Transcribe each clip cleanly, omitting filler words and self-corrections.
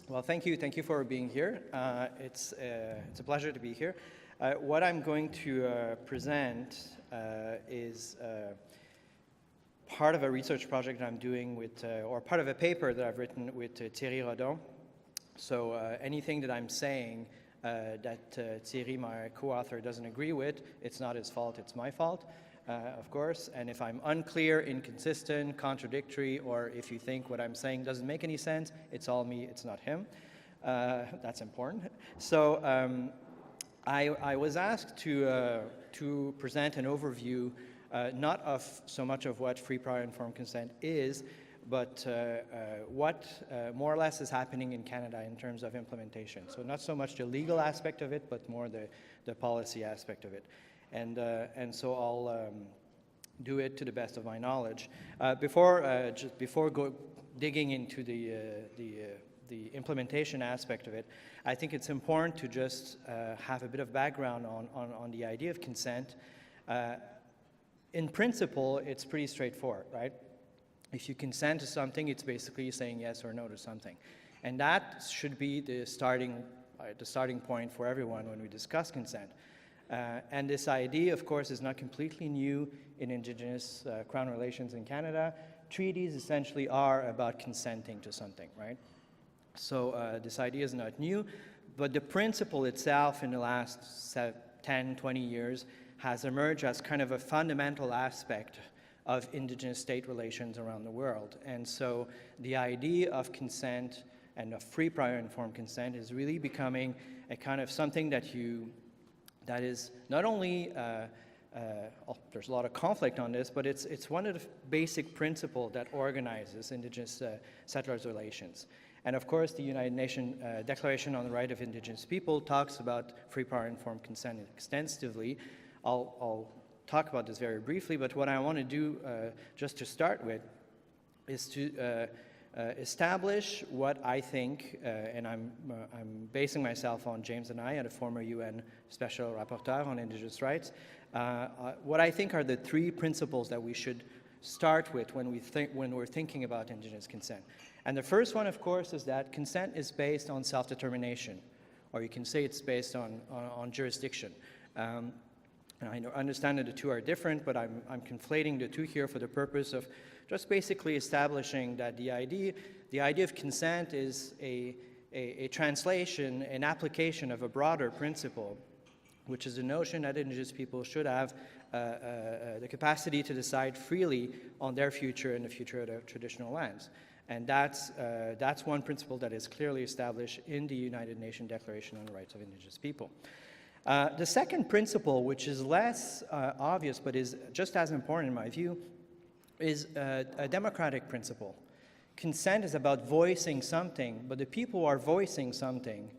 Well, thank you. Thank you for being here. It's a pleasure to be here. What I'm going to present is part of a research project I'm doing with, or part of a paper that I've written with Thierry Rodin. So anything that I'm saying that Thierry, my co-author, doesn't agree with, it's not his fault, it's my fault. Of course, and if I'm unclear, inconsistent, contradictory, or if you think what I'm saying doesn't make any sense, it's all me, it's not him. That's important. So I was asked to present an overview, not of so much of what free, prior, informed consent is, but what more or less is happening in Canada in terms of implementation. So not so much the legal aspect of it, but more the policy aspect of it. And so I'll do it to the best of my knowledge. Before digging into the implementation aspect of it, I think it's important to just have a bit of background on the idea of consent. In principle, it's pretty straightforward, right? If you consent to something, it's basically saying yes or no to something. And that should be the starting point for everyone when we discuss consent. And this idea, of course, is not completely new in Indigenous Crown relations in Canada. Treaties essentially are about consenting to something, right? So this idea is not new, but the principle itself in the last 10, 20 years has emerged as kind of a fundamental aspect of Indigenous state relations around the world. And so the idea of consent and of free, prior, informed consent is really becoming a kind of something that is not only, there's a lot of conflict on this, but it's one of the basic principles that organizes Indigenous settlers' relations. And of course, the United Nations Declaration on the Right of Indigenous People talks about free, prior, informed consent extensively. I'll talk about this very briefly, but what I want to do, just to start with, is to establish what I think, and I'm basing myself on James and a former UN Special Rapporteur on Indigenous Rights, what I think are the three principles that we should start with when we're thinking about Indigenous consent. And the first one, of course, is that consent is based on self-determination, or you can say it's based on jurisdiction. And I understand that the two are different, but I'm conflating the two here for the purpose of just basically establishing that the idea of consent is a translation, an application of a broader principle, which is the notion that Indigenous people should have the capacity to decide freely on their future and the future of their traditional lands. And that's one principle that is clearly established in the United Nations Declaration on the Rights of Indigenous People. The second principle, which is less obvious but is just as important in my view, is a democratic principle. Consent is about voicing something, but the people who are voicing something,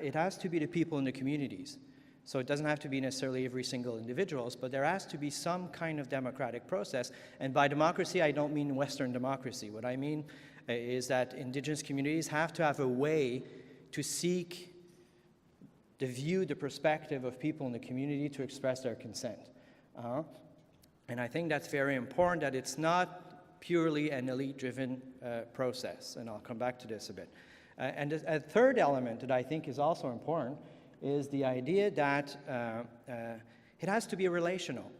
it has to be the people in the communities. So it doesn't have to be necessarily every single individuals, but there has to be some kind of democratic process. And by democracy, I don't mean Western democracy. What I mean is that Indigenous communities have to have a way to seek the view, the perspective of people in the community to express their consent. And I think that's very important, that it's not purely an elite-driven process, and I'll come back to this a bit. And a third element that I think is also important is the idea that it has to be relational.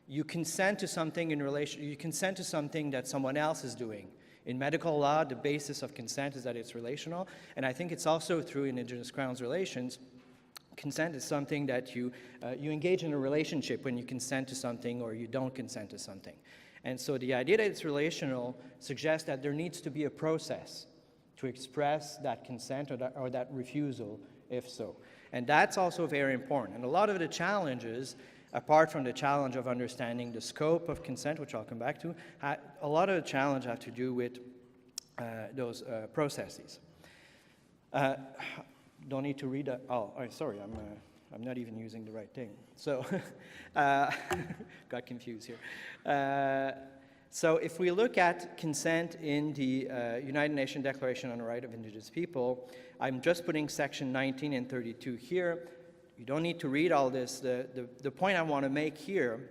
You consent to something you consent to something that someone else is doing. In medical law, the basis of consent is that it's relational, and I think it's also through Indigenous Crowns relations. Consent is something that you engage in a relationship when you consent to something or you don't consent to something. And so the idea that it's relational suggests that there needs to be a process to express that consent or that refusal, if so. And that's also very important. And a lot of the challenges, apart from the challenge of understanding the scope of consent, which I'll come back to, a lot of the challenge have to do with those processes. Don't need to read that. Oh, sorry, I'm not even using the right thing. So, got confused here. So if we look at consent in the United Nations Declaration on the Right of Indigenous People, I'm just putting section 19 and 32 here. You don't need to read all this. The point I want to make here,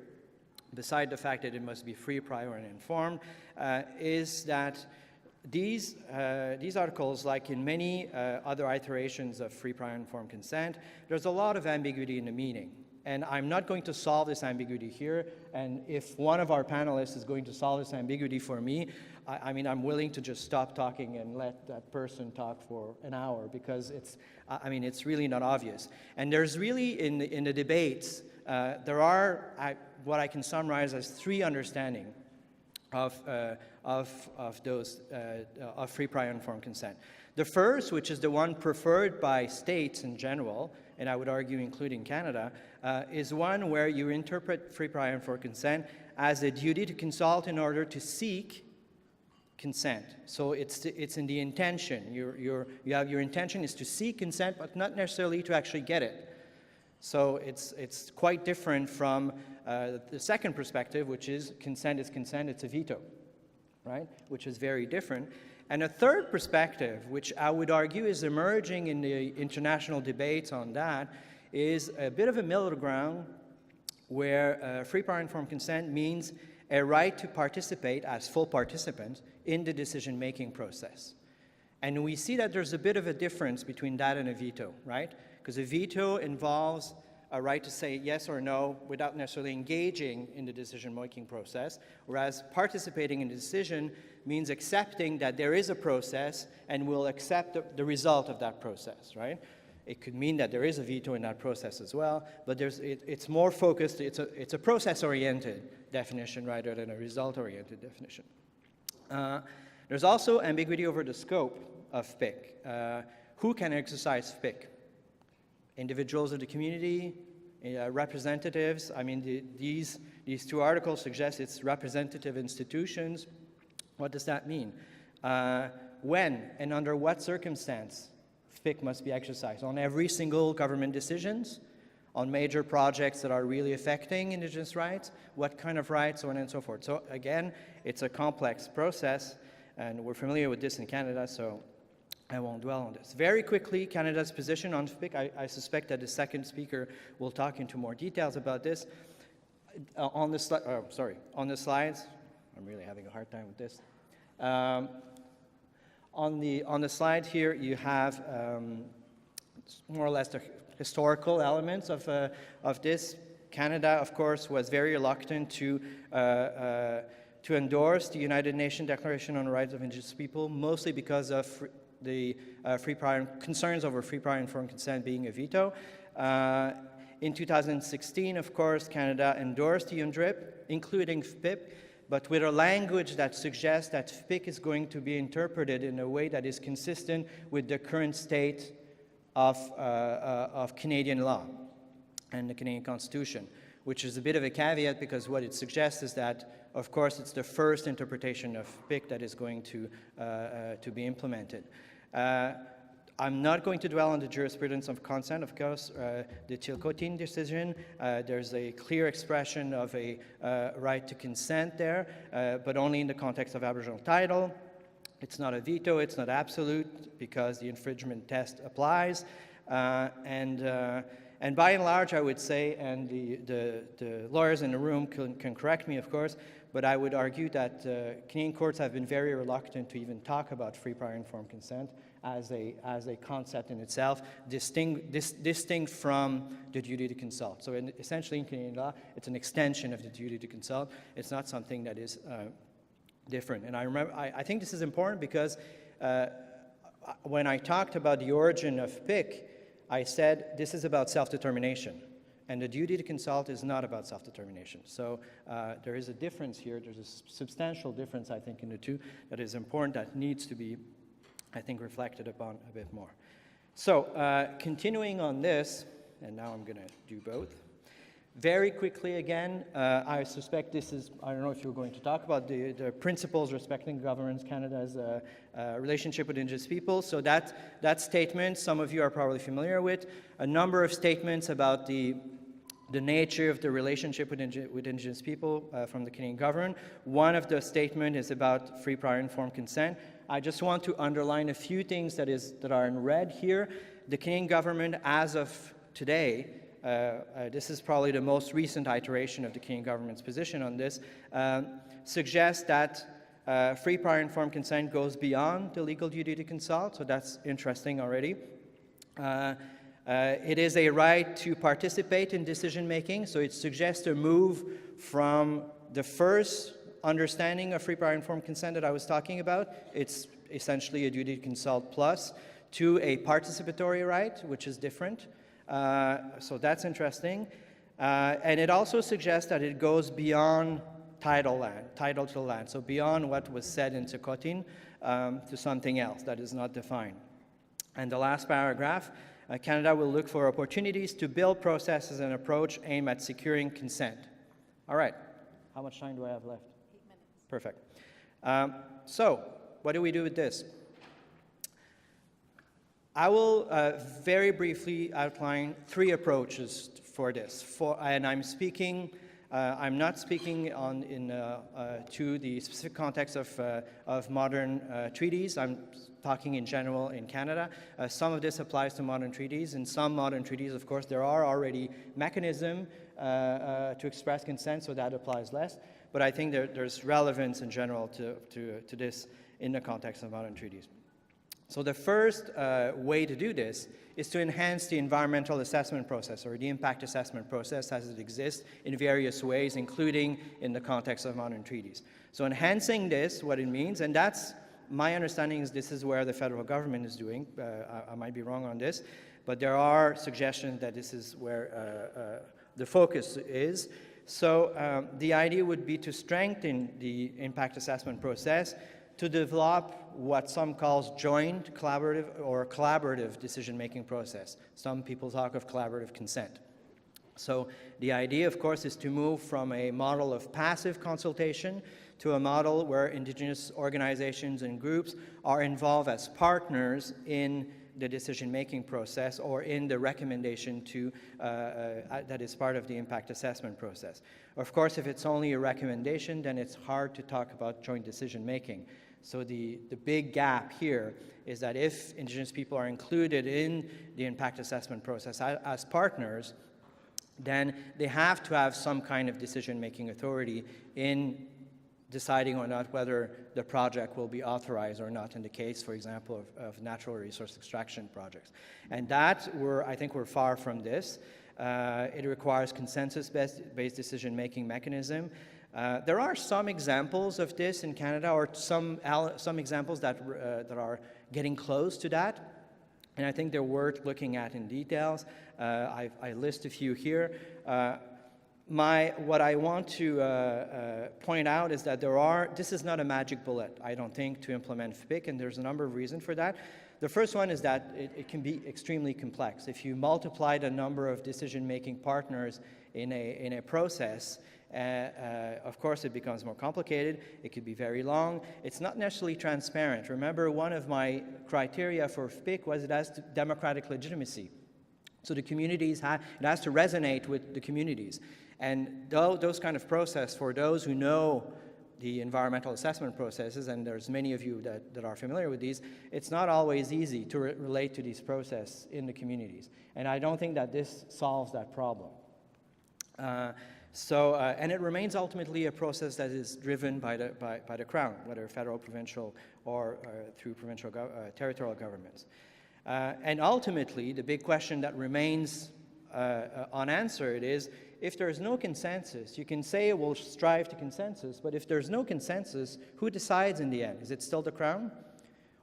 beside the fact that it must be free, prior, and informed, is that these articles, like in many other iterations of free, prior, informed consent, there's a lot of ambiguity in the meaning. And I'm not going to solve this ambiguity here. And if one of our panelists is going to solve this ambiguity for me, I mean, I'm willing to just stop talking and let that person talk for an hour, because it's, I mean, it's really not obvious. And there's really, in the debates, there are what I can summarize as three understandings of free, prior, informed consent. The first, which is the one preferred by states in general, and I would argue including Canada, is one where you interpret free, prior, informed consent as a duty to consult in order to seek consent. So it's in the intention. You have your intention is to seek consent, but not necessarily to actually get it. So it's quite different from the second perspective, which is consent, it's a veto, right? Which is very different. And a third perspective, which I would argue is emerging in the international debates on that, is a bit of a middle ground where free, prior, informed consent means a right to participate as full participant in the decision-making process. And we see that there's a bit of a difference between that and a veto, right? Because a veto involves a right to say yes or no without necessarily engaging in the decision-making process, whereas participating in the decision means accepting that there is a process and will accept the result of that process, right? It could mean that there is a veto in that process as well, but it's more focused, it's a process-oriented definition rather than a result-oriented definition. There's also ambiguity over the scope of PIC. Who can exercise PIC? Individuals of the community, representatives. I mean, these two articles suggest it's representative institutions. What does that mean? When and under what circumstance FPIC must be exercised? On every single government decisions? On major projects that are really affecting Indigenous rights? What kind of rights, so on and so forth. So again, it's a complex process, and we're familiar with this in Canada, so I won't dwell on this. Very quickly, Canada's position on FPIC. I suspect that the second speaker will talk into more details about this. On the slides, I'm really having a hard time with this. On the slide here, you have more or less the historical elements of this. Canada, of course, was very reluctant to endorse the United Nations Declaration on the Rights of Indigenous People, mostly because of the concerns over free, prior, informed consent being a veto. In 2016, of course, Canada endorsed the UNDRIP, including FPIP, but with a language that suggests that FPIC is going to be interpreted in a way that is consistent with the current state of Canadian law and the Canadian Constitution, which is a bit of a caveat because what it suggests is that, of course, it's the first interpretation of FPIC that is going to be implemented. I'm not going to dwell on the jurisprudence of consent. Of course, the Chilcotin decision, there's a clear expression of a right to consent there, but only in the context of Aboriginal title. It's not a veto, it's not absolute, because the infringement test applies. And by and large, I would say, and the lawyers in the room can correct me, of course, but I would argue that Canadian courts have been very reluctant to even talk about free, prior, informed consent as a concept in itself, distinct from the duty to consult. So essentially in Canadian law, it's an extension of the duty to consult. It's not something that is different. And I think this is important because when I talked about the origin of PIC, I said this is about self-determination. And the duty to consult is not about self-determination. So there is a difference here. There's a substantial difference, I think, in the two that is important, that needs to be, I think, reflected upon a bit more. So continuing on this, and now I'm going to do both. Very quickly again, I suspect this is, I don't know if you're going to talk about the principles respecting governments Canada's relationship with Indigenous people. So that statement, some of you are probably familiar with. A number of statements about the nature of the relationship with Indigenous people from the Canadian government. One of the statements is about free, prior, informed consent. I just want to underline a few things that are in red here. The Canadian government, as of today, this is probably the most recent iteration of the Canadian government's position on this, suggests that Free prior informed consent goes beyond the legal duty to consult, so that's interesting already. It is a right to participate in decision making, so it suggests a move from the first understanding of free prior informed consent that I was talking about. It's essentially a duty to consult plus, to a participatory right, which is different. So that's interesting. And it also suggests that it goes beyond title to land, so beyond what was said in Tsukotin to something else that is not defined. And the last paragraph, Canada will look for opportunities to build processes and approach aimed at securing consent. All right, how much time do I have left? 8 minutes. Perfect. So, what do we do with this? I will very briefly outline 3 approaches for this. And I'm speaking, I'm not speaking to the specific context of modern treaties. I'm talking in general in Canada. Some of this applies to modern treaties. In some modern treaties, of course, there are already mechanisms to express consent, so that applies less. But I think there's relevance in general to this in the context of modern treaties. So the first way to do this is to enhance the environmental assessment process, or the impact assessment process as it exists in various ways, including in the context of modern treaties. So enhancing this, what it means, and that's my understanding is this is where the federal government is doing. I might be wrong on this, but there are suggestions that this is where the focus is. So the idea would be to strengthen the impact assessment process, to develop what some calls joint collaborative or collaborative decision-making process. Some people talk of collaborative consent. So the idea, of course, is to move from a model of passive consultation to a model where Indigenous organizations and groups are involved as partners in the decision-making process or in the recommendation that is part of the impact assessment process. Of course, if it's only a recommendation, then it's hard to talk about joint decision-making. So the big gap here is that if Indigenous people are included in the impact assessment process as partners, then they have to have some kind of decision-making authority in deciding or not whether the project will be authorized or not in the case, for example, of natural resource extraction projects. And that, I think we're far from this. It requires consensus-based decision-making mechanism. There are some examples of this in Canada, or some examples that are getting close to that, and I think they're worth looking at in details. I list a few here. What I want to point out is that this is not a magic bullet, I don't think, to implement FPIC, and there's a number of reasons for that. The first one is that it can be extremely complex. If you multiply the number of decision-making partners in a process, of course, it becomes more complicated. It could be very long. It's not necessarily transparent. Remember, one of my criteria for FPIC was it has democratic legitimacy. So the communities, it has to resonate with the communities. And those kind of process, for those who know the environmental assessment processes, and there's many of you that are familiar with these, it's not always easy to relate to these processes in the communities. And I don't think that this solves that problem. And it remains ultimately a process that is driven by the Crown, whether federal, provincial, or through provincial territorial governments. And ultimately, the big question that remains unanswered is, if there is no consensus, you can say we'll strive to consensus, but if there's no consensus, who decides in the end? Is it still the Crown?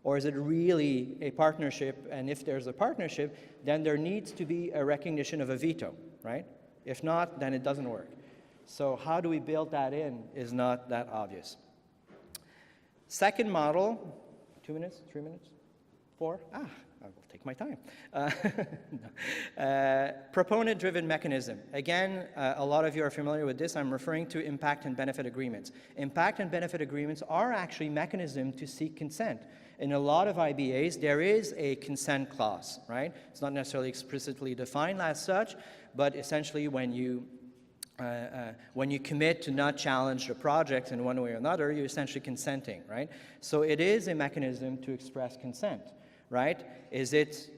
Or is it really a partnership? And if there's a partnership, then there needs to be a recognition of a veto, right? If not, then it doesn't work. So how do we build that in is not that obvious. Second model, 2 minutes, 3 minutes, 4? I will take my time. Proponent-driven mechanism. Again, a lot of you are familiar with this. I'm referring to impact and benefit agreements. Impact and benefit agreements are actually mechanisms to seek consent. In a lot of IBAs, there is a consent clause, right? It's not necessarily explicitly defined as such, but essentially when you commit to not challenge the project in one way or another, you're essentially consenting, right? So it is a mechanism to express consent, right? Is it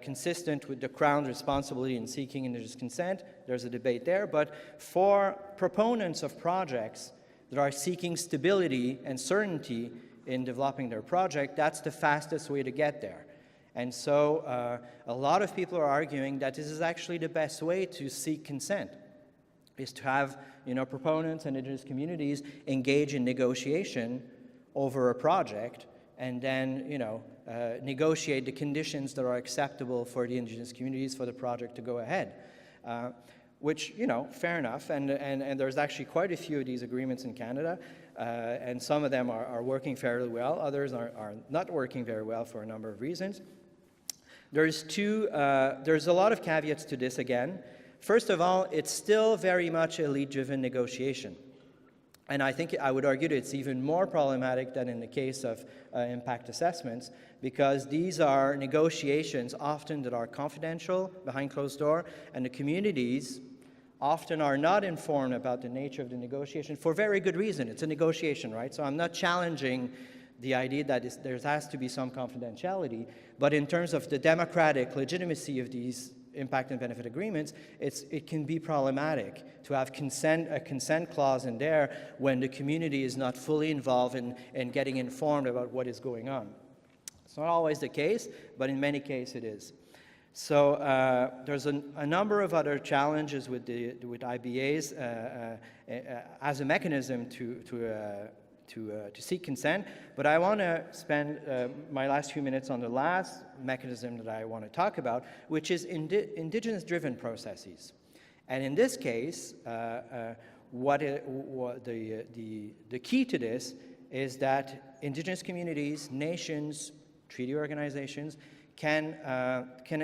consistent with the Crown's responsibility in seeking Indigenous consent? There's a debate there, but for proponents of projects, that are seeking stability and certainty in developing their project, that's the fastest way to get there. And so a lot of people are arguing that this is actually the best way to seek consent, is to have proponents and indigenous communities engage in negotiation over a project and then negotiate the conditions that are acceptable for the indigenous communities for the project to go ahead. Which, fair enough, and there's actually quite a few of these agreements in Canada, and some of them are working fairly well, others are not working very well for a number of reasons. There's a lot of caveats to this again. First of all, it's still very much a lead-driven negotiation. And I think I would argue that it's even more problematic than in the case of impact assessments, because these are negotiations often that are confidential, behind closed door, and the communities often are not informed about the nature of the negotiation for very good reason. It's a negotiation, right? So I'm not challenging the idea that there has to be some confidentiality, but in terms of the democratic legitimacy of these impact and benefit agreements, it can be problematic to have a consent clause in there when the community is not fully involved in getting informed about what is going on. It's not always the case, but in many cases it is. So there's a number of other challenges with IBAs as a mechanism to seek consent, but I want to spend my last few minutes on the last mechanism that I want to talk about, which is indigenous-driven processes. And in this case, the key to this is that indigenous communities, nations, treaty organizations can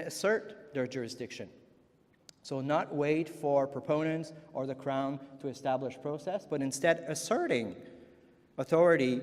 assert their jurisdiction. So not wait for proponents or the Crown to establish process, but instead asserting authority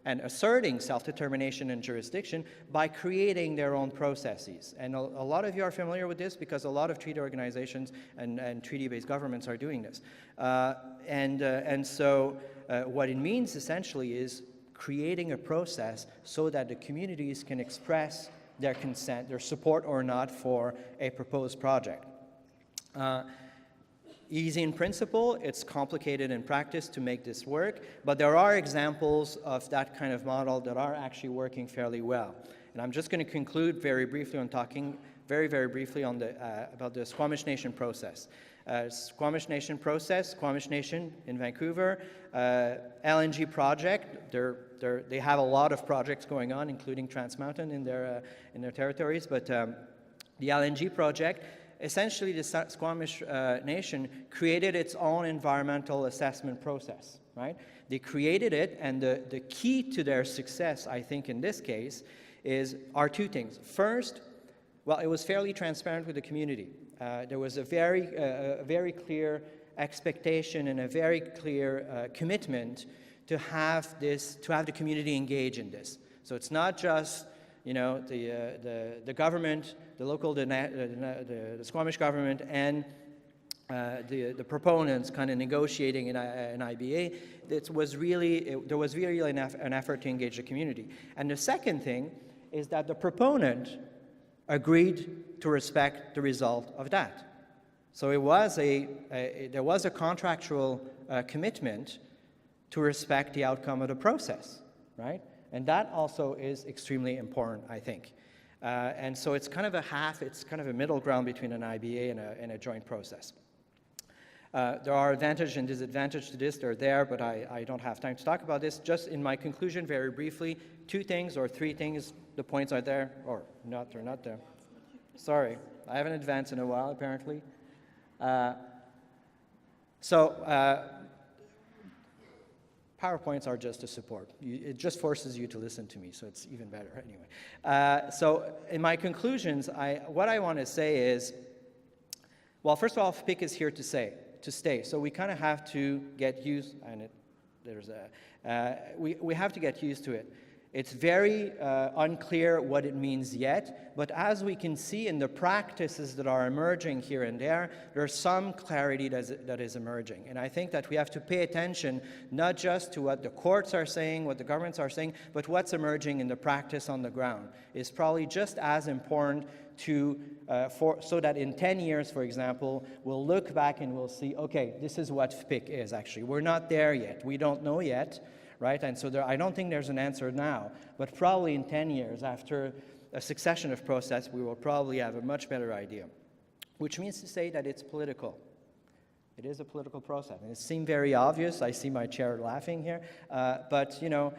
and asserting self-determination and jurisdiction by creating their own processes. And a lot of you are familiar with this because a lot of treaty organizations and treaty-based governments are doing this. And so what it means essentially is creating a process so that the communities can express their consent, their support or not for a proposed project. Easy in principle, it's complicated in practice to make this work, but there are examples of that kind of model that are actually working fairly well. And I'm just going to conclude very briefly on talking very briefly on about the Squamish Nation process. Squamish Nation process, Squamish Nation in Vancouver, LNG project, they have a lot of projects going on, including Trans Mountain in their territories, but the LNG project, essentially the Squamish Nation created its own environmental assessment process, right? They created it, and the key to their success, I think, in this case, are two things. First, well, it was fairly transparent with the community. There was a very clear expectation and a very clear commitment to have the community engage in this. So it's not just the government, the local, the Squamish government, and the proponents kind of negotiating an IBA. There was really an effort to engage the community. And the second thing is that the proponent agreed to respect the result of that. So there was a contractual commitment to respect the outcome of the process, right? And that also is extremely important, I think. And so it's kind of a middle ground between an IBA and a joint process. There are advantages and disadvantages to this. They're there, but I don't have time to talk about this. Just in my conclusion, very briefly, 2 things or 3 things. The points are there, or not, they're not there. Sorry, I haven't advanced in a while, apparently. PowerPoints are just a support. It just forces you to listen to me, so it's even better anyway. So in my conclusions, what I want to say is, well, first of all, FPIC is here to stay. So we kind of have to get used, and we have to get used to it. It's very unclear what it means yet, but as we can see in the practices that are emerging here and there's some clarity that is emerging. And I think that we have to pay attention not just to what the courts are saying, what the governments are saying, but what's emerging in the practice on the ground is probably just as important so that in 10 years, for example, we'll look back and we'll see, okay, this is what FPIC is actually. We're not there yet. We don't know yet, right? And so I don't think there's an answer now, but probably in 10 years, after a succession of process, we will probably have a much better idea, which means to say that it's political. It is a political process, and it seems very obvious. I see my chair laughing here, but you know,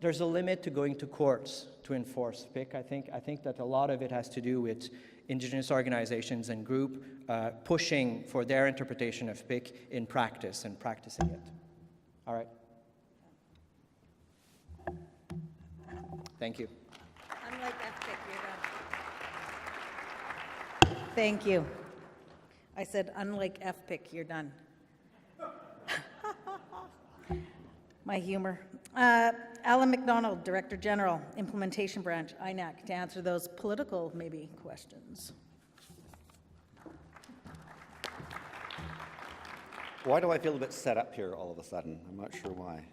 there's a limit to going to courts to enforce FPIC. I think that a lot of it has to do with Indigenous organizations and groups pushing for their interpretation of FPIC in practice and practicing it. All right. Thank you. Unlike FPIC, you're done. Thank you. I said, unlike FPIC, you're done. My humor. Alan McDonald, Director General, Implementation Branch, INAC, to answer those political, maybe, questions. Why do I feel a bit set up here all of a sudden? I'm not sure why.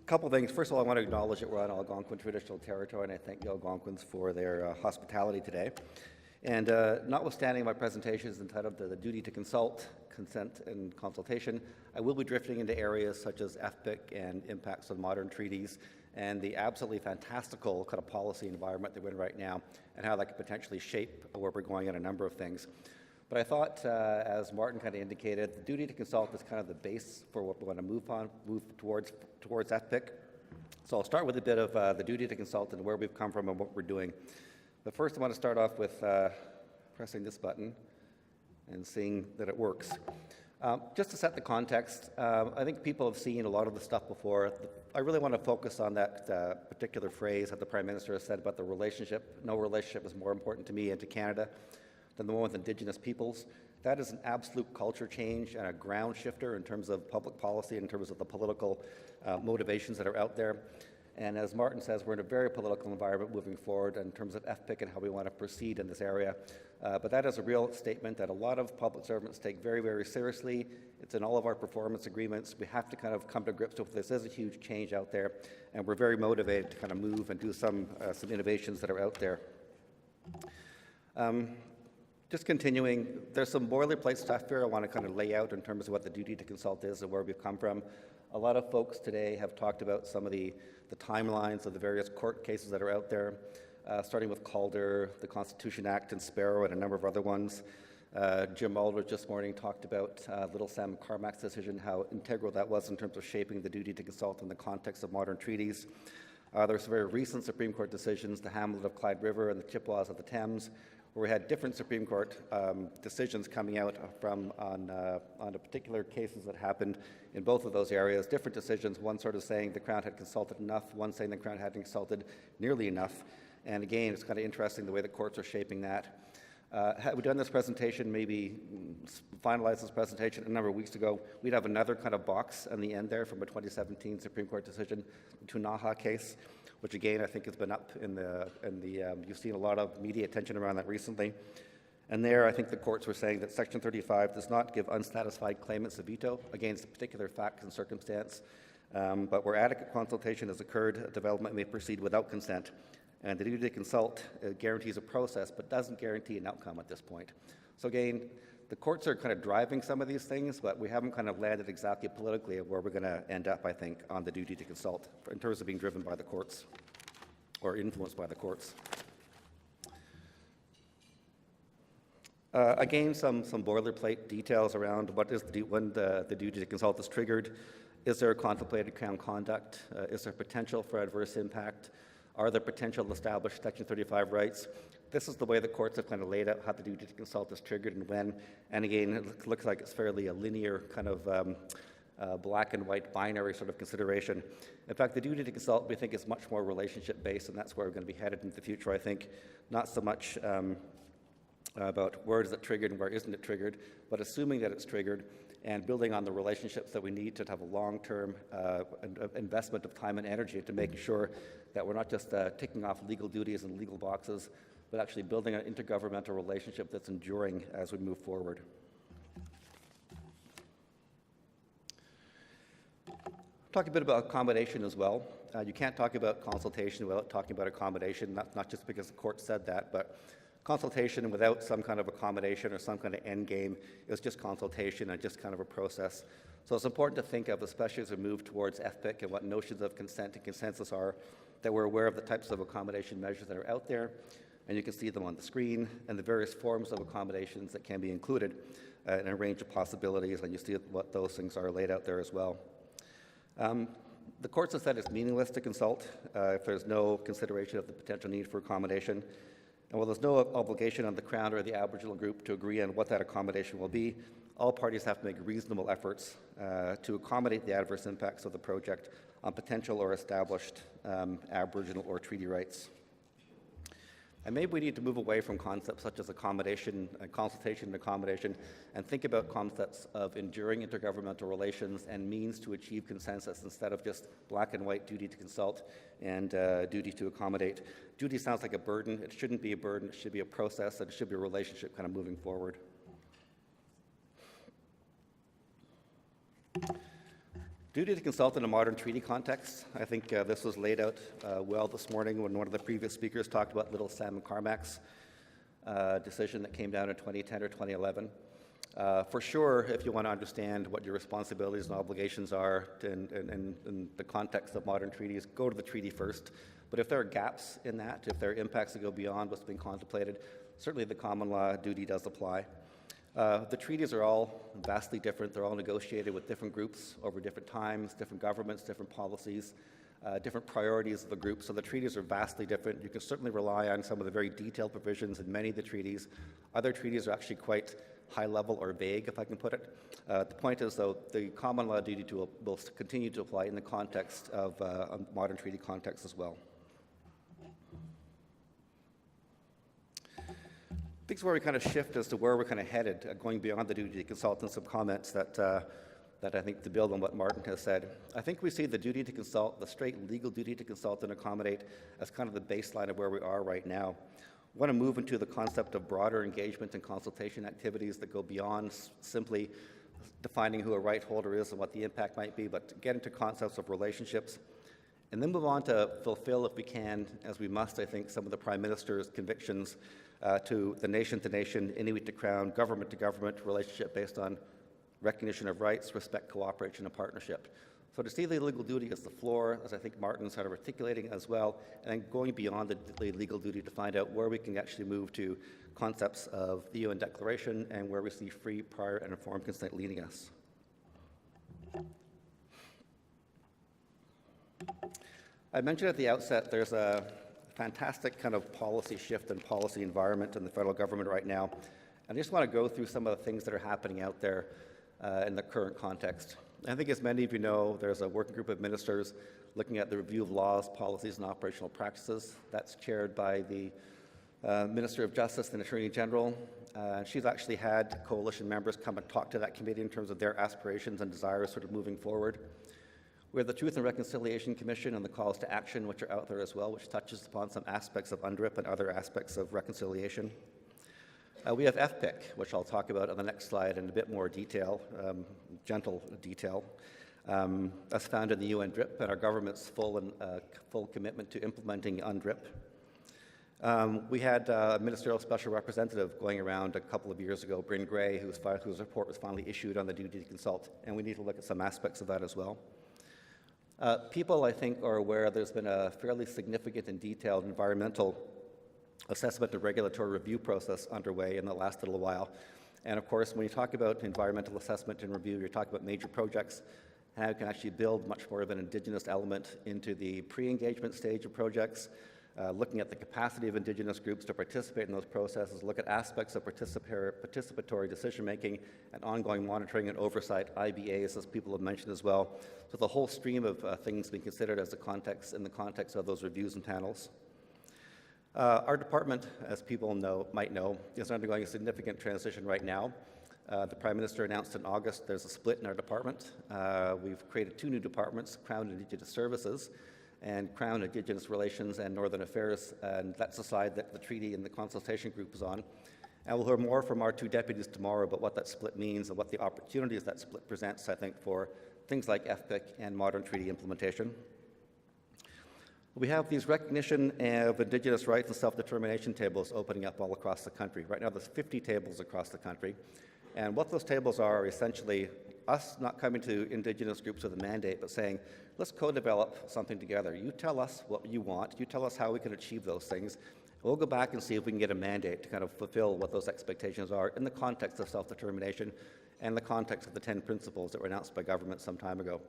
Couple things. First of all, I want to acknowledge that we're on Algonquin traditional territory, and I thank the Algonquins for their hospitality today. And notwithstanding my presentation is entitled The Duty to Consult, Consent and Consultation, I will be drifting into areas such as FPIC and impacts on modern treaties and the absolutely fantastical kind of policy environment that we're in right now and how that could potentially shape where we're going on a number of things. But I thought, as Martin kind of indicated, the duty to consult is kind of the base for what we want to move towards FPIC. So I'll start with a bit of the duty to consult and where we've come from and what we're doing. But first I want to start off with pressing this button and seeing that it works. Just to set the context, I think people have seen a lot of the stuff before. I really want to focus on that particular phrase that the Prime Minister has said about the relationship. No relationship is more important to me and to Canada than the one with Indigenous peoples. That is an absolute culture change and a ground shifter in terms of public policy, in terms of the political motivations that are out there. And as Martin says, we're in a very political environment moving forward in terms of FPIC and how we want to proceed in this area. But that is a real statement that a lot of public servants take very, very seriously. It's in all of our performance agreements. We have to kind of come to grips with this. There's a huge change out there, and we're very motivated to kind of move and do some innovations that are out there. Just continuing, there's some boilerplate stuff here I want to kind of lay out in terms of what the duty to consult is and where we've come from. A lot of folks today have talked about some of the timelines of the various court cases that are out there, starting with Calder, the Constitution Act, and Sparrow, and a number of other ones. Jim Aldridge this morning talked about Little Sam Carmack's decision, how integral that was in terms of shaping the duty to consult in the context of modern treaties. There's very recent Supreme Court decisions, the Hamlet of Clyde River and the Chippewas of the Thames, where we had different Supreme Court decisions coming out from on the particular cases that happened in both of those areas, different decisions, one sort of saying the Crown had consulted enough, one saying the Crown hadn't consulted nearly enough. And again, it's kind of interesting the way the courts are shaping that. Had we done this presentation, maybe finalized this presentation a number of weeks ago, we'd have another kind of box on the end there from a 2017 Supreme Court decision, the Tunaha case, which again I think has been up in the you've seen a lot of media attention around that recently. And there I think the courts were saying that Section 35 does not give unsatisfied claimants a veto against particular facts and circumstance, but where adequate consultation has occurred, a development may proceed without consent. And the duty to consult guarantees a process, but doesn't guarantee an outcome at this point. So again, the courts are kind of driving some of these things, but we haven't kind of landed exactly politically of where we're going to end up, I think, on the duty to consult in terms of being driven by the courts or influenced by the courts. Again, some boilerplate details around what is when the duty to consult is triggered. Is there contemplated Crown conduct? Is there potential for adverse impact? Are there potential established Section 35 rights? This is the way the courts have kind of laid out how the duty to consult is triggered and when. And again, it looks like it's fairly a linear kind of black and white binary sort of consideration. In fact, the duty to consult we think is much more relationship based, and that's where we're going to be headed into the future, I think. Not so much about where is it triggered and where isn't it triggered, but assuming that it's triggered and building on the relationships that we need to have a long-term investment of time and energy into making sure that we're not just ticking off legal duties and legal boxes, but actually building an intergovernmental relationship that's enduring as we move forward. Talk a bit about accommodation as well. You can't talk about consultation without talking about accommodation, not just because the court said that, but consultation without some kind of accommodation or some kind of end game is just consultation and just kind of a process. So it's important to think of, especially as we move towards FPIC and what notions of consent and consensus are, that we're aware of the types of accommodation measures that are out there, and you can see them on the screen, and the various forms of accommodations that can be included in a range of possibilities, and you see what those things are laid out there as well. The courts have said it's meaningless to consult if there's no consideration of the potential need for accommodation. And while there's no obligation on the Crown or the Aboriginal group to agree on what that accommodation will be, all parties have to make reasonable efforts to accommodate the adverse impacts of the project on potential or established Aboriginal or treaty rights. And maybe we need to move away from concepts such as accommodation, consultation and accommodation, and think about concepts of enduring intergovernmental relations and means to achieve consensus instead of just black and white duty to consult and duty to accommodate. Duty sounds like a burden. It shouldn't be a burden. It should be a process, and it should be a relationship kind of moving forward. Duty to consult in a modern treaty context. I think this was laid out well this morning when one of the previous speakers talked about Little Sam McCormack's decision that came down in 2010 or 2011. For sure, if you want to understand what your responsibilities and obligations are in the context of modern treaties, go to the treaty first. But if there are gaps in that, if there are impacts that go beyond what's been contemplated, certainly the common law duty does apply. The treaties are all vastly different. They're all negotiated with different groups over different times, different governments, different policies, different priorities of the group. So the treaties are vastly different. You can certainly rely on some of the very detailed provisions in many of the treaties. Other treaties are actually quite high level or vague, if I can put it. The point is, though, the common law duty will continue to apply in the context of a modern treaty context as well. I think it's where we kind of shift as to where we're kind of headed, going beyond the duty to consult, and some comments that I think to build on what Martin has said. I think we see the duty to consult, the straight legal duty to consult and accommodate, as kind of the baseline of where we are right now. We want to move into the concept of broader engagement and consultation activities that go beyond simply defining who a right holder is and what the impact might be, but to get into concepts of relationships, and then move on to fulfill, if we can, as we must, I think, some of the Prime Minister's convictions to the nation-to-nation, Inuit to Crown, government-to-government relationship based on recognition of rights, respect, cooperation, and partnership. So to see the legal duty as the floor, as I think Martin's sort of articulating as well, and then going beyond the legal duty to find out where we can actually move to concepts of the UN Declaration and where we see free, prior, and informed consent leading us. I mentioned at the outset there's a fantastic kind of policy shift and policy environment in the federal government right now. And I just want to go through some of the things that are happening out there in the current context. I think, as many of you know, there's a working group of ministers looking at the review of laws, policies, and operational practices. That's chaired by the Minister of Justice and Attorney General. She's actually had coalition members come and talk to that committee in terms of their aspirations and desires sort of moving forward. We have the Truth and Reconciliation Commission and the calls to action, which are out there as well, which touches upon some aspects of UNDRIP and other aspects of reconciliation. We have FPIC, which I'll talk about on the next slide in a bit more detail, gentle detail. That's found in the UN DRIP and our government's full commitment to implementing UNDRIP. We had a ministerial special representative going around a couple of years ago, Bryn Gray, whose report was finally issued on the duty to consult, and we need to look at some aspects of that as well. People, I think, are aware there's been a fairly significant and detailed environmental assessment and regulatory review process underway in the last little while. And of course, when you talk about environmental assessment and review, you're talking about major projects, how you can actually build much more of an Indigenous element into the pre-engagement stage of projects, looking at the capacity of Indigenous groups to participate in those processes, look at aspects of participatory decision-making and ongoing monitoring and oversight, IBAs, as people have mentioned as well. So the whole stream of things being considered as in the context of those reviews and panels. Our department, as people might know, is undergoing a significant transition right now. The Prime Minister announced in August there's a split in our department. We've created two new departments, Crown and Indigenous Services, and Crown, Indigenous Relations, and Northern Affairs, and that's the side that the treaty and the consultation group is on. And we'll hear more from our two deputies tomorrow about what that split means and what the opportunities that split presents, I think, for things like FPIC and modern treaty implementation. We have these recognition of Indigenous rights and self-determination tables opening up all across the country. Right now there's 50 tables across the country. And what those tables are essentially us not coming to Indigenous groups with a mandate, but saying, let's co-develop something together. You tell us what you want. You tell us how we can achieve those things. We'll go back and see if we can get a mandate to kind of fulfill what those expectations are in the context of self-determination and the context of the 10 principles that were announced by government some time ago.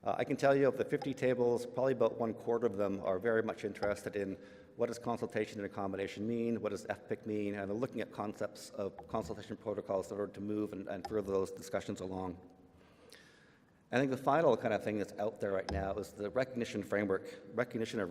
I can tell you of the 50 tables, probably about 1/4 of them are very much interested in what does consultation and accommodation mean, what does FPIC mean, and they're looking at concepts of consultation protocols in order to move and further those discussions along. I think the final kind of thing that's out there right now is the recognition of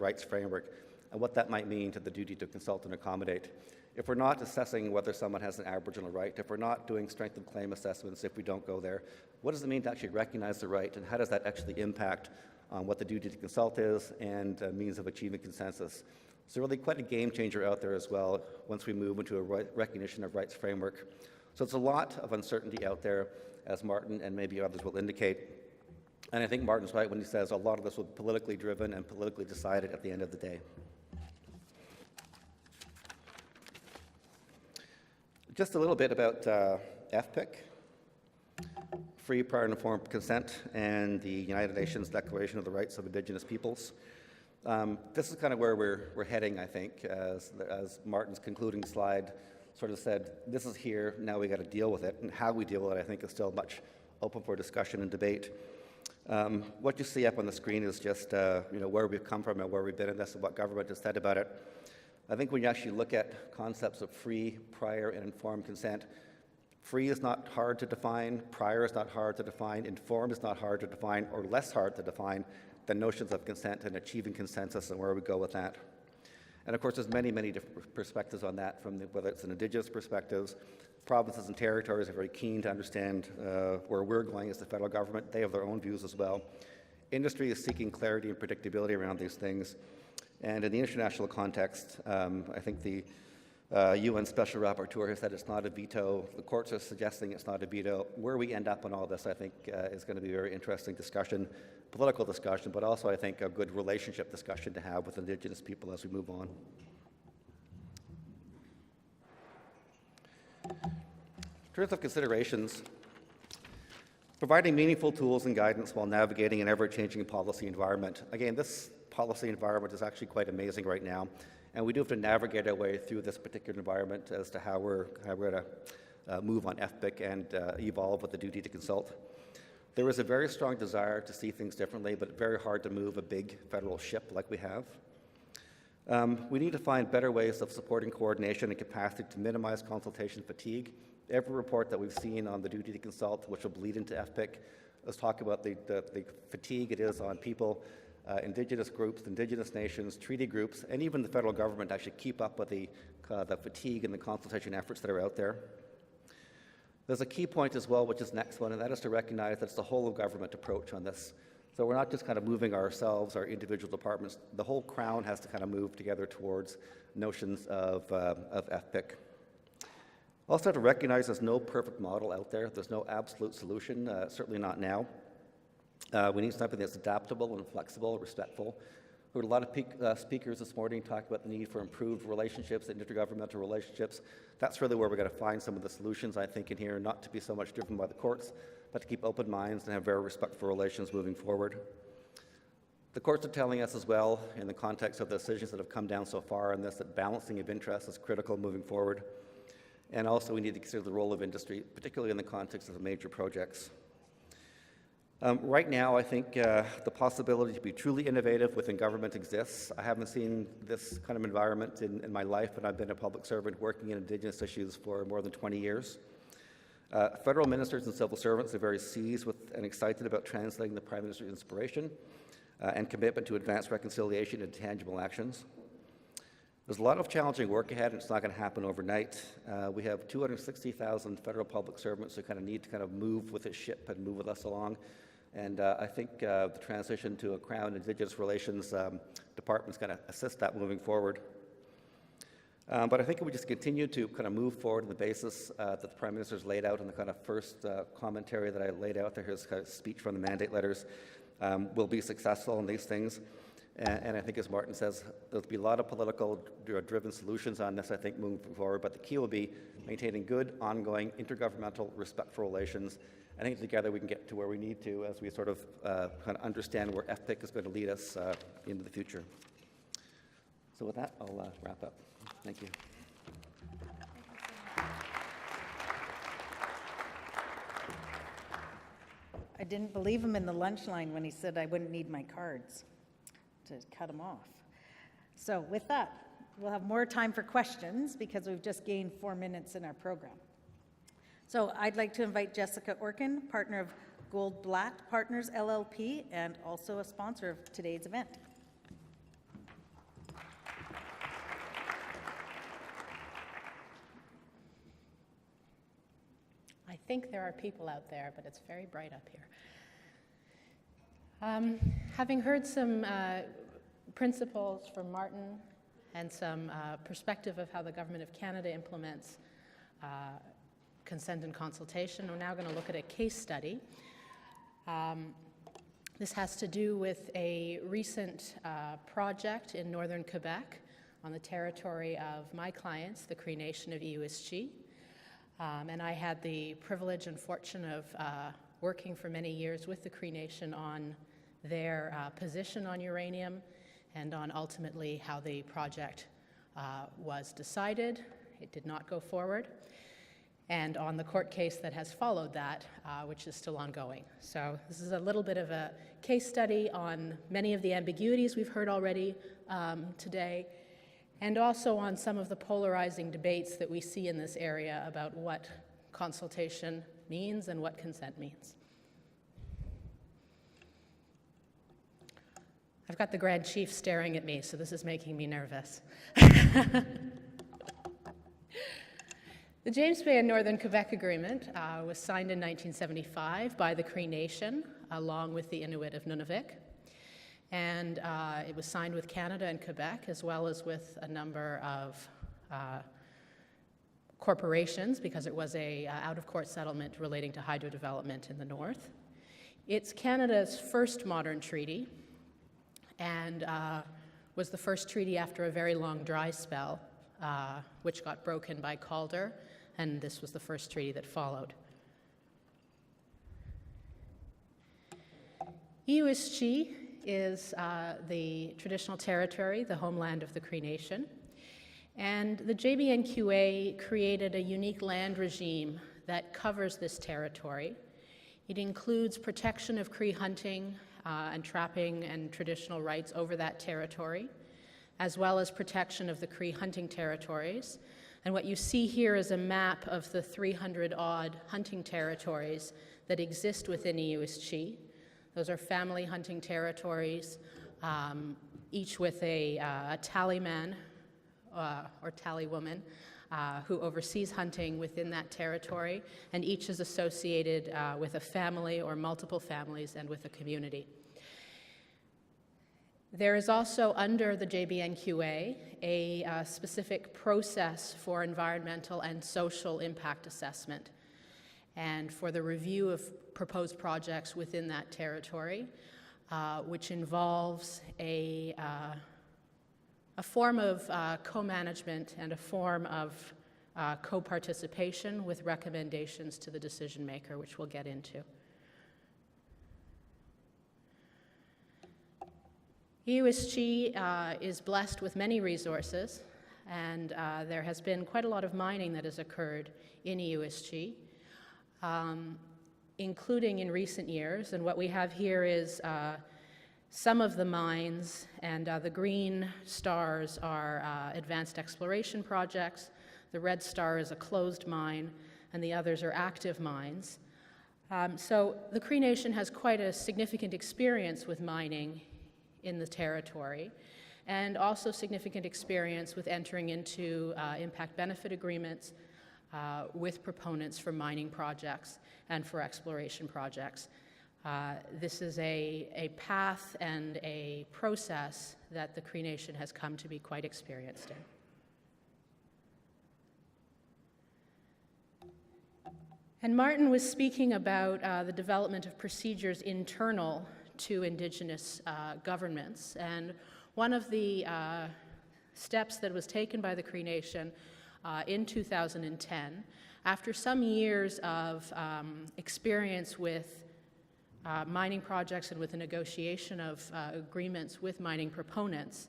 rights framework, and what that might mean to the duty to consult and accommodate. If we're not assessing whether someone has an Aboriginal right, if we're not doing strength of claim assessments, if we don't go there, what does it mean to actually recognize the right, and how does that actually impact on what the duty to consult is and means of achieving consensus? So really quite a game changer out there as well once we move into a recognition of rights framework. So it's a lot of uncertainty out there, as Martin and maybe others will indicate. And I think Martin's right when he says a lot of this will be politically driven and politically decided at the end of the day. Just a little bit about FPIC, Free, Prior, and Informed Consent, and the United Nations Declaration of the Rights of Indigenous Peoples. This is kind of where we're heading, I think, as Martin's concluding slide sort of said, this is here, now we got to deal with it, and how we deal with it, I think, is still much open for discussion and debate. What you see up on the screen is just where we've come from and where we've been in this and what government has said about it. I think when you actually look at concepts of free, prior, and informed consent, free is not hard to define, prior is not hard to define, informed is not hard to define, or less hard to define than notions of consent and achieving consensus and where we go with that. And of course, there's many, many different perspectives on that, from whether it's an Indigenous perspectives. Provinces and territories are very keen to understand where we're going as the federal government. They have their own views as well. Industry is seeking clarity and predictability around these things. And in the international context, I think the UN Special Rapporteur has said it's not a veto. The courts are suggesting it's not a veto. Where we end up on all this, I think, is going to be a very interesting discussion, political discussion, but also, I think, a good relationship discussion to have with Indigenous people as we move on. In terms of considerations, providing meaningful tools and guidance while navigating an ever-changing policy environment. Again, this policy environment is actually quite amazing right now, and we do have to navigate our way through this particular environment as to how we're going to move on FPIC and evolve with the duty to consult. There is a very strong desire to see things differently, but very hard to move a big federal ship like we have. We need to find better ways of supporting coordination and capacity to minimize consultation fatigue. Every report that we've seen on the duty to consult, which will bleed into FPIC, let's talk about the fatigue it is on people, Indigenous groups, Indigenous nations, treaty groups, and even the federal government to actually keep up with the fatigue and the consultation efforts that are out there. There's a key point as well, which is the next one, and that is to recognize that it's the whole of government approach on this. So we're not just kind of moving ourselves, our individual departments. The whole crown has to kind of move together towards notions of FPIC. Also have to recognize there's no perfect model out there. There's no absolute solution, certainly not now. We need something that's adaptable and flexible, respectful. We heard a lot of speakers this morning talk about the need for improved relationships and intergovernmental relationships. That's really where we're going to find some of the solutions, I think, in here, not to be so much driven by the courts, but to keep open minds and have very respectful relations moving forward. The courts are telling us as well, in the context of the decisions that have come down so far on this, that balancing of interests is critical moving forward. And also we need to consider the role of industry, particularly in the context of the major projects. Right now, I think the possibility to be truly innovative within government exists. I haven't seen this kind of environment in my life, and I've been a public servant working in Indigenous issues for more than 20 years. Federal ministers and civil servants are very seized with and excited about translating the Prime Minister's inspiration and commitment to advance reconciliation into tangible actions. There's a lot of challenging work ahead, and it's not going to happen overnight. We have 260,000 federal public servants who kind of need to kind of move with this ship and move with us along. And I think the transition to a Crown Indigenous Relations Department is going to assist that moving forward. But I think if we just continue to kind of move forward on the basis that the Prime Minister's laid out in the kind of first commentary that I laid out there, his kind of speech from the mandate letters, we'll be successful in these things. And I think, as Martin says, there'll be a lot of political driven solutions on this, I think, moving forward. But the key will be maintaining good, ongoing, intergovernmental, respectful relations. I think together we can get to where we need to as we sort of kind of understand where FPIC is going to lead us into the future. So with that, I'll wrap up. Thank you. I didn't believe him in the lunch line when he said I wouldn't need my cards to cut him off. So with that, we'll have more time for questions because we've just gained 4 minutes in our program. So I'd like to invite Jessica Orkin, partner of Goldblatt Partners LLP, and also a sponsor of today's event. I think there are people out there, but it's very bright up here. Having heard some principles from Martin and some perspective of how the Government of Canada implements consent and consultation, we're now going to look at a case study. This has to do with a recent project in northern Quebec on the territory of my clients, the Cree Nation of Iwishchi. And I had the privilege and fortune of working for many years with the Cree Nation on their position on uranium and on ultimately how the project was decided. It did not go forward. And on the court case that has followed that, which is still ongoing. So this is a little bit of a case study on many of the ambiguities we've heard already today, and also on some of the polarizing debates that we see in this area about what consultation means and what consent means. I've got the Grand Chief staring at me, so this is making me nervous. The James Bay and Northern Quebec Agreement was signed in 1975 by the Cree Nation, along with the Inuit of Nunavik. And it was signed with Canada and Quebec, as well as with a number of corporations, because it was a out-of-court settlement relating to hydro development in the north. It's Canada's first modern treaty, and was the first treaty after a very long dry spell, which got broken by Calder, and this was the first treaty that followed. Iwishchi is the traditional territory, the homeland of the Cree Nation, and the JBNQA created a unique land regime that covers this territory. It includes protection of Cree hunting and trapping and traditional rights over that territory, as well as protection of the Cree hunting territories. And what you see here is a map of the 300-odd hunting territories that exist within Iwishchi. Those are family hunting territories, each with a tallyman or tallywoman who oversees hunting within that territory, and each is associated with a family or multiple families and with a community. There is also, under the JBNQA, a specific process for environmental and social impact assessment and for the review of proposed projects within that territory, which involves a form of co-management and a form of co-participation with recommendations to the decision maker, which we'll get into. Iwishchi is blessed with many resources, and there has been quite a lot of mining that has occurred in Iwishchi, including in recent years. And what we have here is some of the mines, and the green stars are advanced exploration projects, the red star is a closed mine, and the others are active mines. So the Cree Nation has quite a significant experience with mining in the territory, and also significant experience with entering into impact benefit agreements with proponents for mining projects and for exploration projects. This is a path and a process that the Cree Nation has come to be quite experienced in. And Martin was speaking about the development of procedures internal to Indigenous governments. And one of the steps that was taken by the Cree Nation in 2010, after some years of experience with mining projects and with the negotiation of agreements with mining proponents,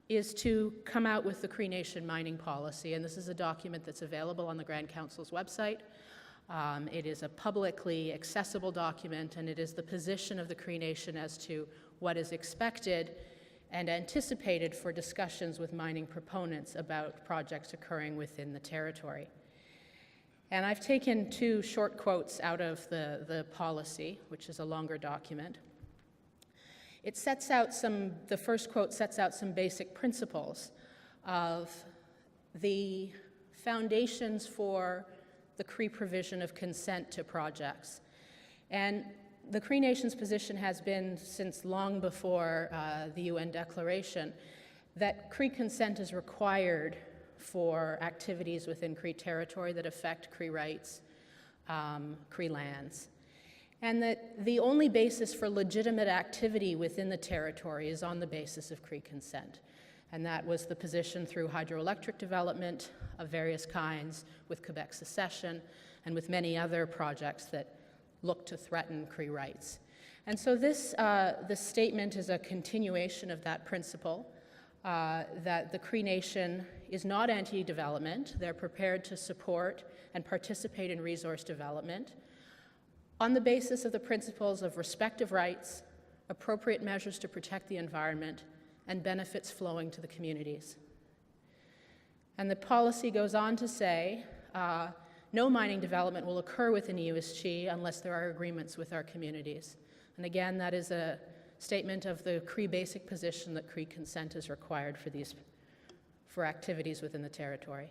is to come out with the Cree Nation mining policy. And this is a document that's available on the Grand Council's website. It is a publicly accessible document, and it is the position of the Cree Nation as to what is expected and anticipated for discussions with mining proponents about projects occurring within the territory. And I've taken two short quotes out of the policy, which is a longer document. It sets out the first quote sets out some basic principles of the foundations for the Cree provision of consent to projects. And the Cree Nation's position has been, since long before the UN declaration, that Cree consent is required for activities within Cree territory that affect Cree rights, Cree lands. And that the only basis for legitimate activity within the territory is on the basis of Cree consent. And that was the position through hydroelectric development of various kinds, with Quebec secession, and with many other projects that look to threaten Cree rights. And so this statement is a continuation of that principle, that the Cree Nation is not anti-development. They're prepared to support and participate in resource development on the basis of the principles of respect of rights, appropriate measures to protect the environment, and benefits flowing to the communities. And the policy goes on to say, no mining development will occur within USG unless there are agreements with our communities. And again, that is a statement of the Cree basic position that Cree consent is required for activities within the territory.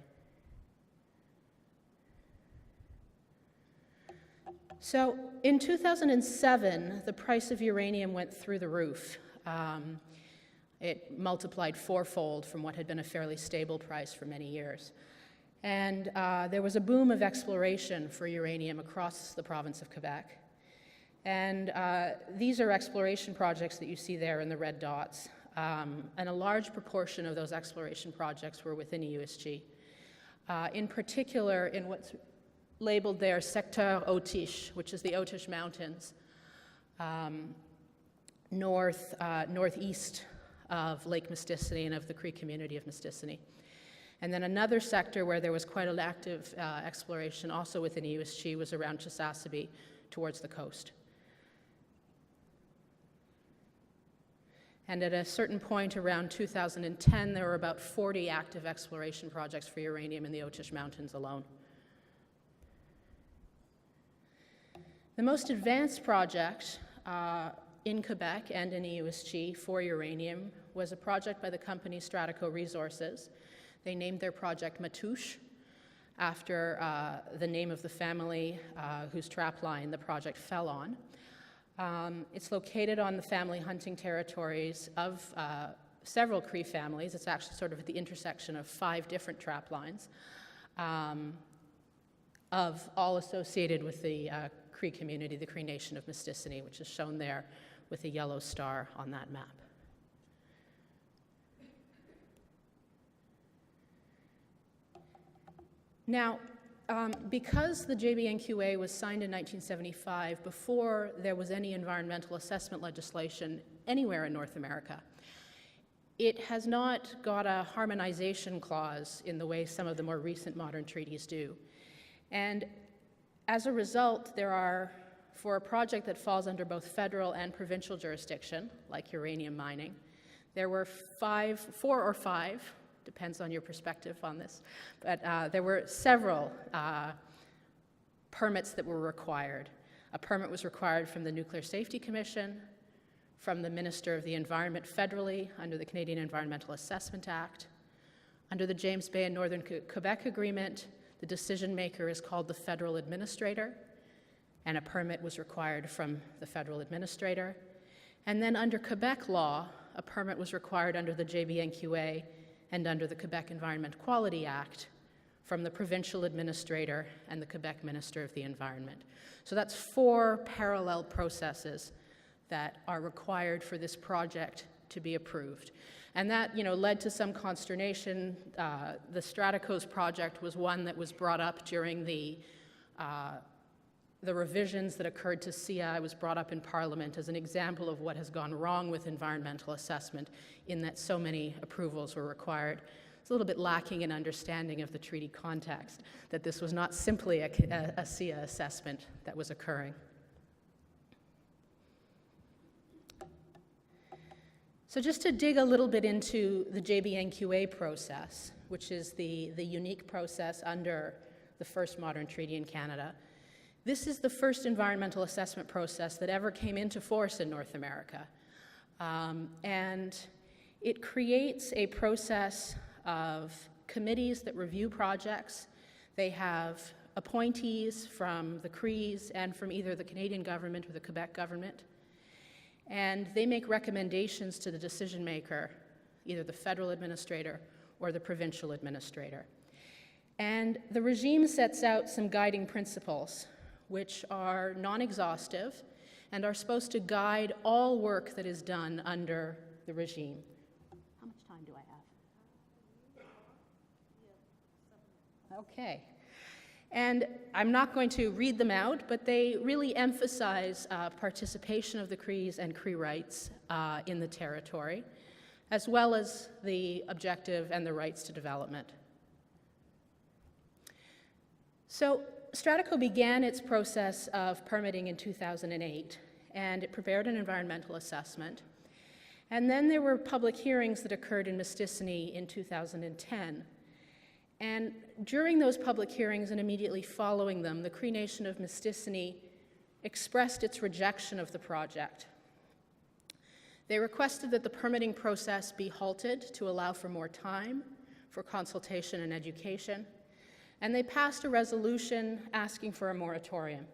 So in 2007, the price of uranium went through the roof. It multiplied fourfold from what had been a fairly stable price for many years. And there was a boom of exploration for uranium across the province of Quebec. And these are exploration projects that you see there in the red dots. And a large proportion of those exploration projects were within USG. In particular, in what's labeled there Secteur Otish, which is the Otish Mountains, northeast of Lake Mistissini and of the Cree community of Mistissini. And then another sector where there was quite an active exploration also within USG was around Chisasibi towards the coast. And at a certain point around 2010, there were about 40 active exploration projects for uranium in the Otish Mountains alone. The most advanced project in Quebec and in USG for uranium was a project by the company Stratico Resources. They named their project Matouche after the name of the family whose trapline the project fell on. It's located on the family hunting territories of several Cree families. It's actually sort of at the intersection of 5 different traplines, of all associated with the Cree community, the Cree Nation of Mistissini, which is shown there with a yellow star on that map. Now, because the JBNQA was signed in 1975, before there was any environmental assessment legislation anywhere in North America, it has not got a harmonization clause in the way some of the more recent modern treaties do. And as a result, there are, for a project that falls under both federal and provincial jurisdiction, like uranium mining, there were 4 or 5, depends on your perspective on this, but there were several permits that were required. A permit was required from the Nuclear Safety Commission, from the Minister of the Environment federally under the Canadian Environmental Assessment Act. Under the James Bay and Northern Quebec Agreement, the decision maker is called the federal administrator, and a permit was required from the federal administrator. And then under Quebec law, a permit was required under the JBNQA and under the Quebec Environment Quality Act from the provincial administrator and the Quebec Minister of the Environment. So that's 4 parallel processes that are required for this project to be approved. And that, led to some consternation. The Straticos project was one that was brought up during the revisions that occurred to CI. Was brought up in Parliament as an example of what has gone wrong with environmental assessment, in that so many approvals were required. It's a little bit lacking in understanding of the treaty context, that this was not simply a CIA assessment that was occurring. So just to dig a little bit into the JBNQA process, which is the unique process under the first modern treaty in Canada, this is the first environmental assessment process that ever came into force in North America. And it creates a process of committees that review projects. They have appointees from the CREs and from either the Canadian government or the Quebec government. And they make recommendations to the decision maker, either the federal administrator or the provincial administrator. And the regime sets out some guiding principles, which are non-exhaustive and are supposed to guide all work that is done under the regime. How much time do I have? Okay. And I'm not going to read them out, but they really emphasize participation of the CREs and CRE rights in the territory, as well as the objective and the rights to development. So Stratico began its process of permitting in 2008, and it prepared an environmental assessment. And then there were public hearings that occurred in Mistissini in 2010. And during those public hearings and immediately following them, the Cree Nation of Mistissini expressed its rejection of the project. They requested that the permitting process be halted to allow for more time for consultation and education, and they passed a resolution asking for a moratorium.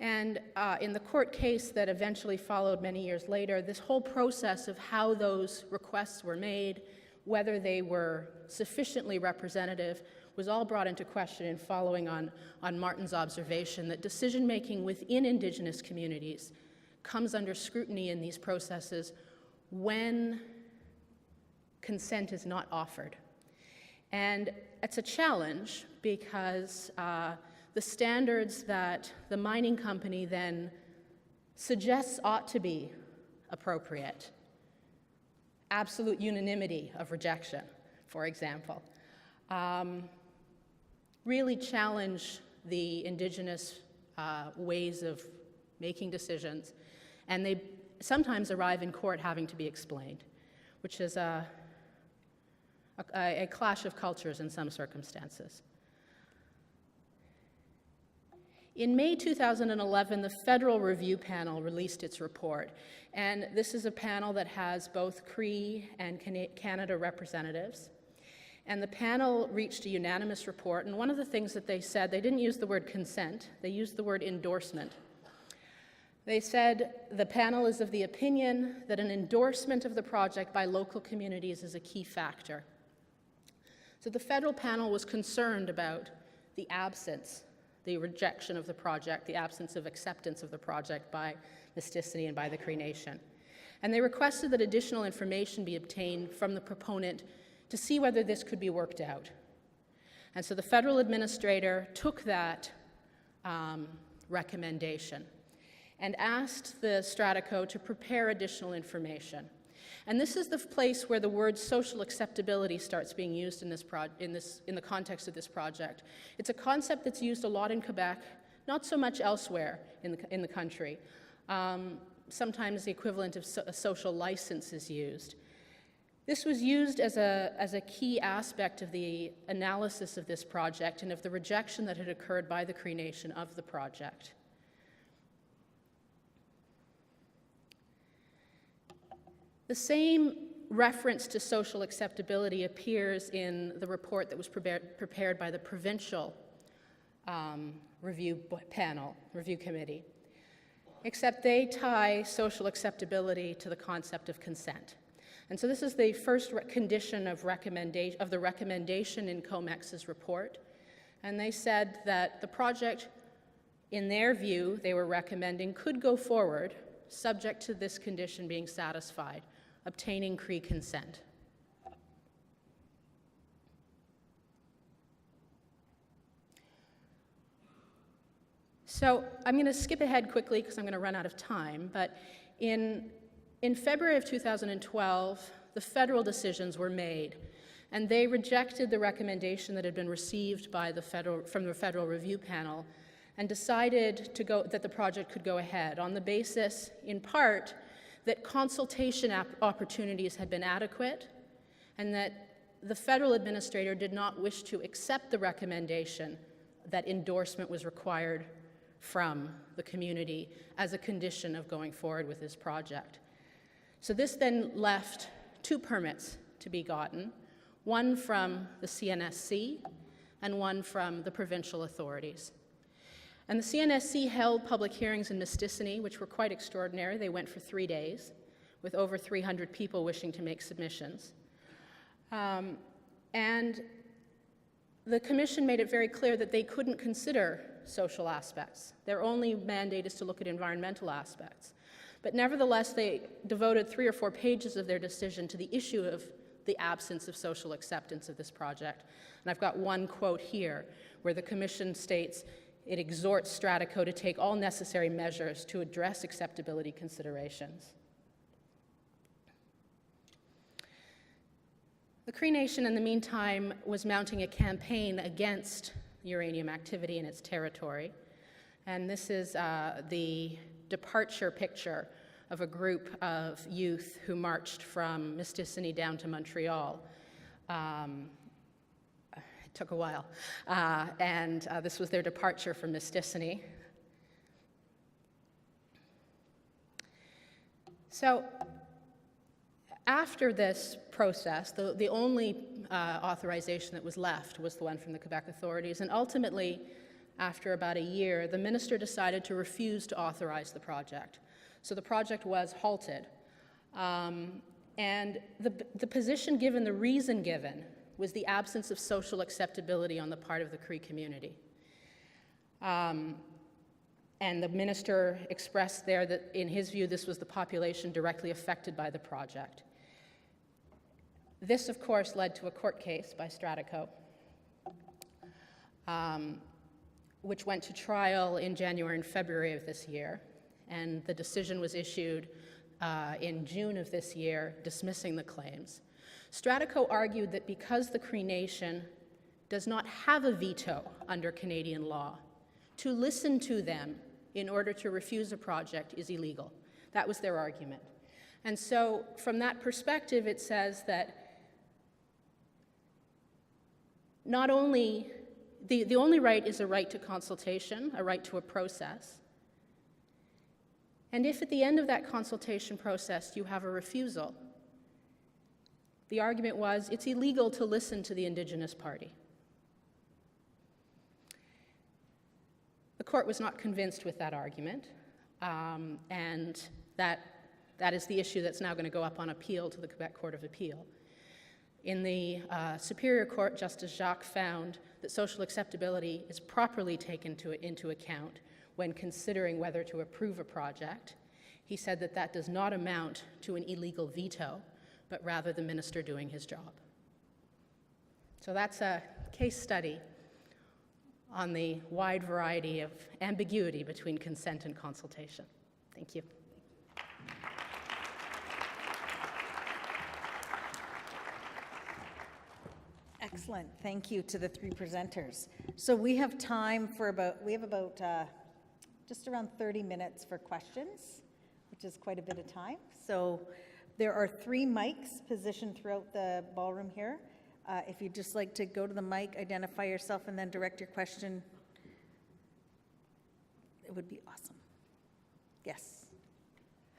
And in the court case that eventually followed many years later, this whole process of how those requests were made, whether they were sufficiently representative, was all brought into question in following on Martin's observation that decision-making within Indigenous communities comes under scrutiny in these processes when consent is not offered. And it's a challenge because the standards that the mining company then suggests ought to be appropriate, absolute unanimity of rejection, for example, really challenge the Indigenous ways of making decisions, and they sometimes arrive in court having to be explained, which is a clash of cultures in some circumstances. In May 2011, the Federal Review Panel released its report, and this is a panel that has both Cree and Canada representatives. And the panel reached a unanimous report, and one of the things that they said, they didn't use the word consent, they used the word endorsement. They said, the panel is of the opinion that an endorsement of the project by local communities is a key factor. So the federal panel was concerned about the absence, the rejection of the project, the absence of acceptance of the project by Mistissini and by the Cree Nation. And they requested that additional information be obtained from the proponent to see whether this could be worked out. And so the federal administrator took that recommendation and asked the Stratico to prepare additional information. And this is the place where the word social acceptability starts being used in the context of this project. It's a concept that's used a lot in Quebec, not so much elsewhere in the country. Sometimes the equivalent of a social license is used. This was used as a key aspect of the analysis of this project and of the rejection that had occurred by the Cree Nation of the project. The same reference to social acceptability appears in the report that was prepared by the provincial review committee, except they tie social acceptability to the concept of consent. And so this is the first condition of the recommendation in COMEX's report. And they said that the project, in their view, they were recommending, could go forward subject to this condition being satisfied, obtaining Cree consent. So I'm going to skip ahead quickly because I'm going to run out of time, but in February of 2012, the federal decisions were made, and they rejected the recommendation that had been received by from the Federal Review Panel and decided that the project could go ahead on the basis, in part, that consultation opportunities had been adequate and that the federal administrator did not wish to accept the recommendation that endorsement was required from the community as a condition of going forward with this project. So this then left 2 permits to be gotten, one from the CNSC and one from the provincial authorities. And the CNSC held public hearings in Mistissini, which were quite extraordinary. They went for 3 days, with over 300 people wishing to make submissions. And the commission made it very clear that they couldn't consider social aspects. Their only mandate is to look at environmental aspects. But nevertheless, they devoted 3 or 4 pages of their decision to the issue of the absence of social acceptance of this project. And I've got one quote here where the commission states, it exhorts Strataco to take all necessary measures to address acceptability considerations. The Cree Nation, in the meantime, was mounting a campaign against uranium activity in its territory. And this is the departure picture of a group of youth who marched from Mistissini down to Montreal. It took a while. And this was their departure from Mistissini. So after this process, the only authorization that was left was the one from the Quebec authorities. And ultimately, after about a year, the minister decided to refuse to authorize the project. So the project was halted. And the position given, the reason given, was the absence of social acceptability on the part of the Cree community. And the minister expressed there that, in his view, this was the population directly affected by the project. This, of course, led to a court case by Strataco, which went to trial in January and February of this year. And the decision was issued in June of this year, dismissing the claims. Strataco argued that because the Cree Nation does not have a veto under Canadian law, to listen to them in order to refuse a project is illegal. That was their argument. And so from that perspective, it says that not only, the only right is a right to consultation, a right to a process. And if at the end of that consultation process you have a refusal, the argument was it's illegal to listen to the Indigenous party. The court was not convinced with that argument, and that is the issue that's now going to go up on appeal to the Quebec Court of Appeal. In the Superior Court, Justice Jacques found that social acceptability is properly taken into account when considering whether to approve a project. He said that that does not amount to an illegal veto, but rather the minister doing his job. So that's a case study on the wide variety of ambiguity between consent and consultation. Thank you. Excellent. Thank you to the 3 presenters. So we have time for about just around 30 minutes for questions, which is quite a bit of time. So there are 3 mics positioned throughout the ballroom here. If you'd just like to go to the mic, identify yourself, and then direct your question, it would be awesome. Yes.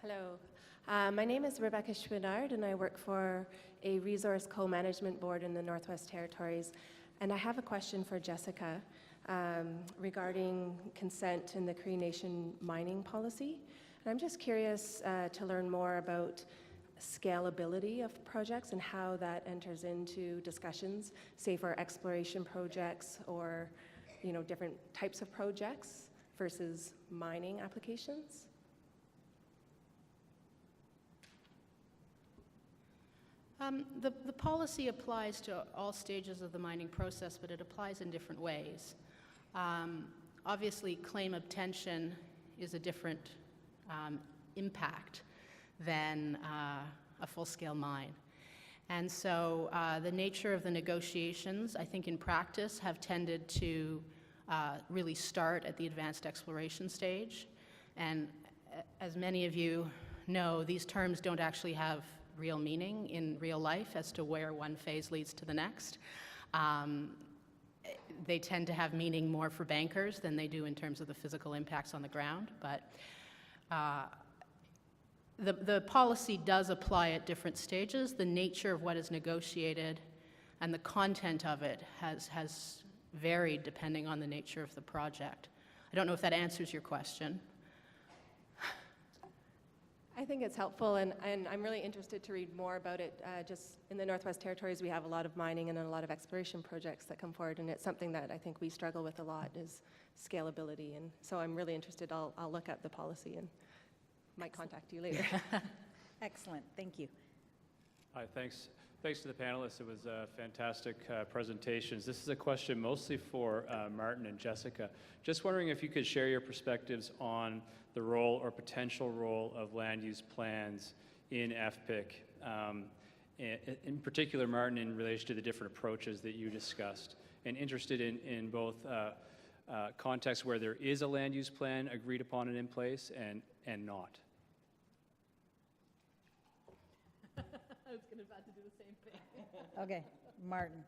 Hello. My name is Rebecca Schwinard, and I work for a resource co-management board in the Northwest Territories. And I have a question for Jessica regarding consent in the Cree Nation mining policy. And I'm just curious to learn more about scalability of projects and how that enters into discussions, say for exploration projects or, different types of projects versus mining applications. The policy applies to all stages of the mining process, but it applies in different ways. Obviously, claim obtention is a different impact than a full-scale mine. And so the nature of the negotiations, I think in practice, have tended to really start at the advanced exploration stage. And as many of you know, these terms don't actually have real meaning in real life as to where one phase leads to the next. They tend to have meaning more for bankers than they do in terms of the physical impacts on the ground. But the policy does apply at different stages. The nature of what is negotiated and the content of it has varied depending on the nature of the project. I don't know if that answers your question. I think it's helpful, and I'm really interested to read more about it. Just in the Northwest Territories, we have a lot of mining and a lot of exploration projects that come forward, and it's something that I think we struggle with a lot is scalability. And so I'm really interested. I'll look up the policy and might contact you later. Excellent, thank you. Hi, thanks. Thanks to the panelists. It was fantastic presentations. This is a question mostly for Martin and Jessica. Just wondering if you could share your perspectives on the role or potential role of land use plans in FPIC. In particular, Martin, in relation to the different approaches that you discussed, and interested in both contexts where there is a land use plan agreed upon and in place and not. I was about to do the same thing. Okay, Martin,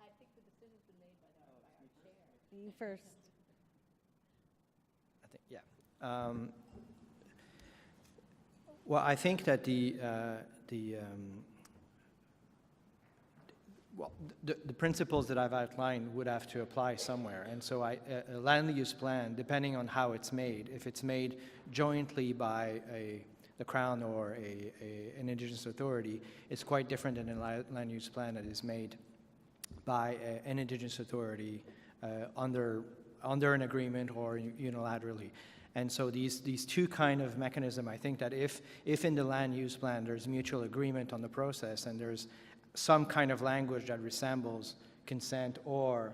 I think the decision's been made by our chair. you first. I think, yeah. Well, I think that the principles that I've outlined would have to apply somewhere. And so a land use plan, depending on how it's made, if it's made jointly by the Crown or an Indigenous authority, it's quite different than a land use plan that is made by an Indigenous authority under an agreement or unilaterally. And so these two kind of mechanism, I think that if in the land use plan there's mutual agreement on the process and there's some kind of language that resembles consent or,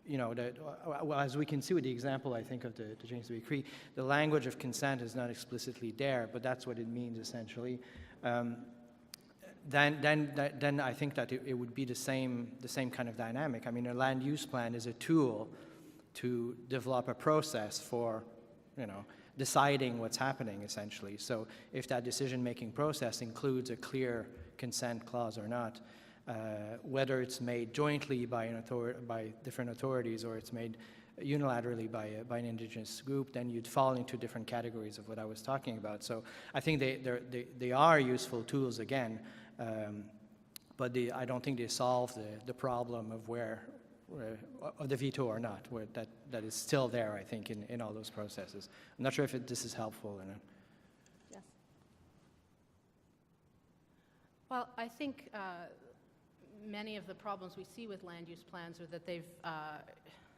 well, as we can see with the example, I think, of the James Bay Cree, the language of consent is not explicitly there, but that's what it means essentially. Then I think that it would be the same kind of dynamic. I mean, a land use plan is a tool to develop a process for, deciding what's happening essentially. So if that decision-making process includes a clear consent clause or not, whether it's made jointly by different authorities or it's made unilaterally by an Indigenous group, then you'd fall into different categories of what I was talking about. So I think they are useful tools again, but I don't think they solve the problem of of the veto or not, where that is still there, I think, in all those processes. I'm not sure if this is helpful or not. Yes. Well, I think many of the problems we see with land use plans are that they've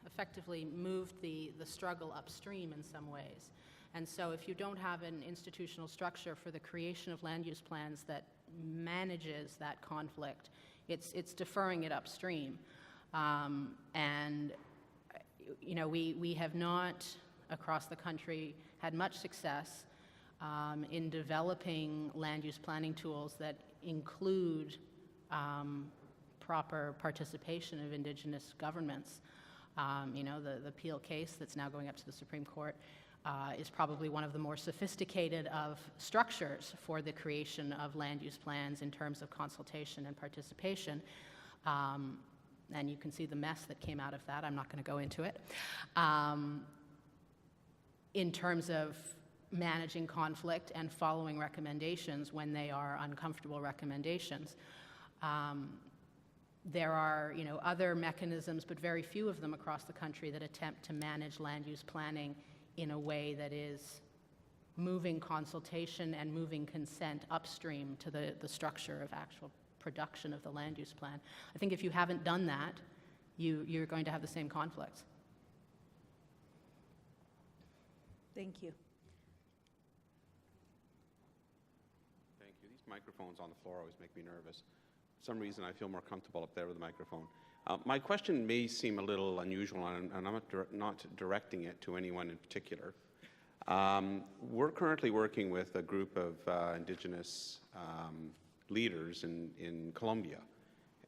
effectively moved the struggle upstream in some ways. And so if you don't have an institutional structure for the creation of land use plans that manages that conflict, it's deferring it upstream. We have not, across the country, had much success in developing land use planning tools that include proper participation of Indigenous governments. The Peel case that's now going up to the Supreme Court is probably one of the more sophisticated of structures for the creation of land use plans in terms of consultation and participation. And you can see the mess that came out of that. I'm not going to go into it. In terms of managing conflict and following recommendations when they are uncomfortable recommendations. There are, other mechanisms, but very few of them across the country that attempt to manage land use planning in a way that is moving consultation and moving consent upstream to the structure of actual production of the land use plan. I think if you haven't done that, you're going to have the same conflicts. Thank you. Thank you. These Microphones on the floor always make me nervous. For some reason, I feel more comfortable up there with the microphone. My question may seem a little unusual, and I'm not directing it to anyone in particular. We're currently working with a group of Indigenous leaders in Colombia.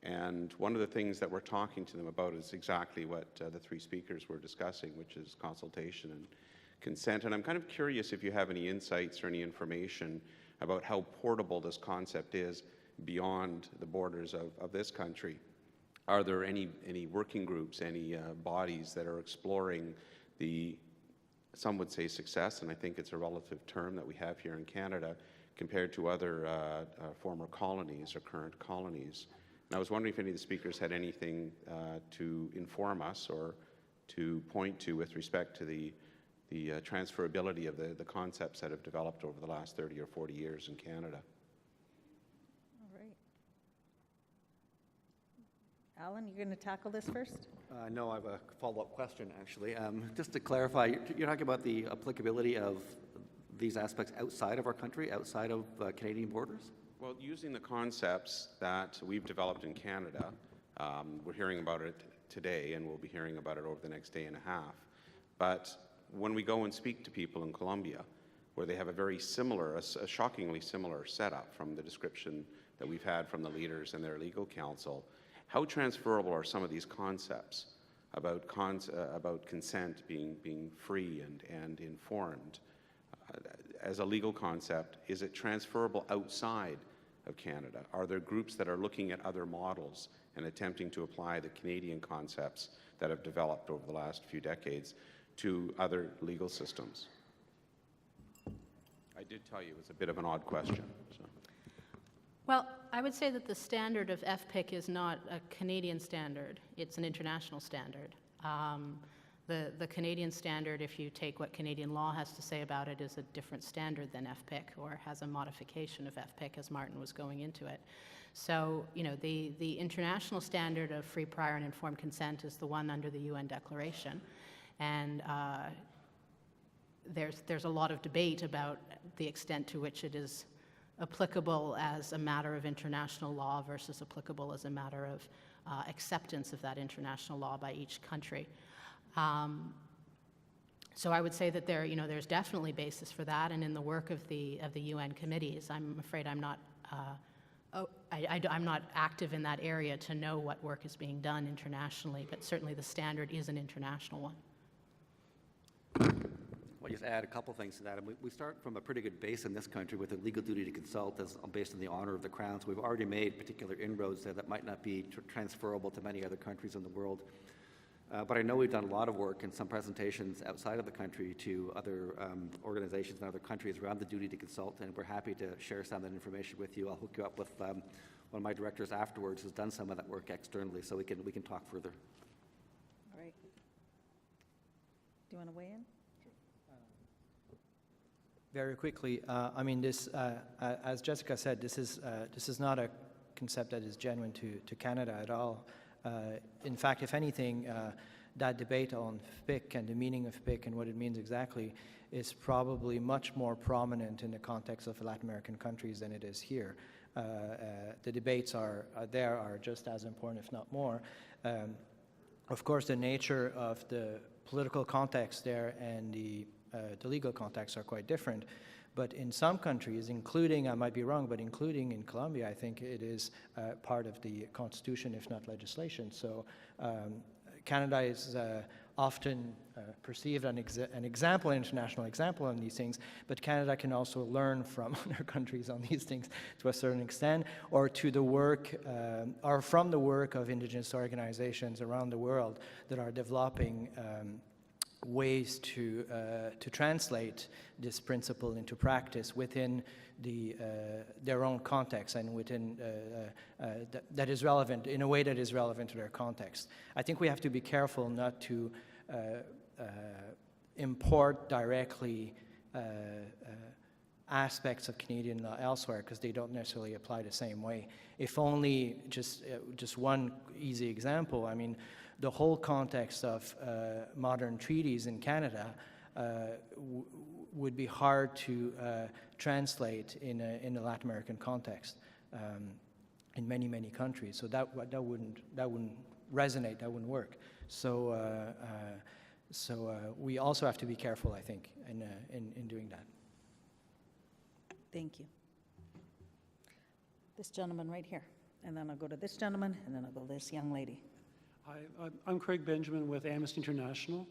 And one of the things that we're talking to them about is exactly what the three speakers were discussing, which is consultation and consent. And I'm kind of curious if you have any insights or any information about how portable this concept is beyond the borders of this country. Are there any working groups, any bodies that are exploring the, some would say success, and I think it's a relative term that we have here in Canada, compared to other former colonies or current colonies? And I was wondering if any of the speakers had anything to inform us or to point to with respect to the transferability of the concepts that have developed over the last 30 or 40 years in Canada. All right. Alan, you're going to tackle this first? No, I have a follow-up question, actually. Just to clarify, you're talking about the applicability of these aspects outside of our country, outside of Canadian borders? Well, using the concepts that we've developed in Canada, we're hearing about it today, and we'll be hearing about it over the next day and a half. But when we go and speak to people in Colombia, where they have a very similar, a shockingly similar setup from the description that we've had from the leaders and their legal counsel, how transferable are some of these concepts about consent being free and informed? As a legal concept, is it transferable outside of Canada? Are there groups that are looking at other models and attempting to apply the Canadian concepts that have developed over the last few decades to other legal systems? I did tell you it's a bit of an odd question. So. Well, I would say that the standard of FPIC is not a Canadian standard. It's an international standard. The Canadian standard, if you take what Canadian law has to say about it, is a different standard than FPIC, or has a modification of FPIC as Martin was going into it. So, you know, the international standard of free, prior, and informed consent is the one under the UN Declaration. And there's a lot of debate about the extent to which it is applicable as a matter of international law versus applicable as a matter of acceptance of that international law by each country. So I would say that there's definitely basis for that, and in the work of the UN committees, I'm afraid I'm not I'm not active in that area to know what work is being done internationally, but certainly the standard is an international one. Well, just add a couple things to that. And we start from a pretty good base in this country with a legal duty to consult as based on the honor of the crown. So we've already made particular inroads there that might not be transferable to many other countries in the world. But I know we've done a lot of work in some presentations outside of the country to other organizations in other countries around the duty to consult, and we're happy to share some of that information with you. I'll hook you up with one of my directors afterwards who's done some of that work externally, so we can talk further. All right. Do you want to weigh in? Very quickly, I mean, this, as Jessica said, this is not a concept that is genuine to Canada at all. In fact, if anything, that debate on FPIC and the meaning of FPIC and what it means exactly is probably much more prominent in the context of Latin American countries than it is here. The debates are just as important, if not more. Of course, the nature of the political context there and the legal context are quite different. But in some countries, including, I might be wrong, but including in Colombia, I think it is part of the constitution, if not legislation. So Canada is often perceived an example, an international example on these things, but Canada can also learn from other countries on these things to a certain extent, or to the work, or from the work of Indigenous organizations around the world that are developing ways to translate this principle into practice within their own context and within that is relevant, in a way that is relevant to their context. I think we have to be careful not to import directly aspects of Canadian law elsewhere, because they don't necessarily apply the same way. If only, just one easy example, I mean, the whole context of modern treaties in Canada would be hard to translate in a Latin American context in many, many countries. So that wouldn't resonate, that wouldn't work. So we also have to be careful, I think, in doing that. Thank you. This gentleman right here, and then I'll go to this gentleman, and then I'll go to this young lady. Hi, I'm Craig Benjamin with Amnesty International.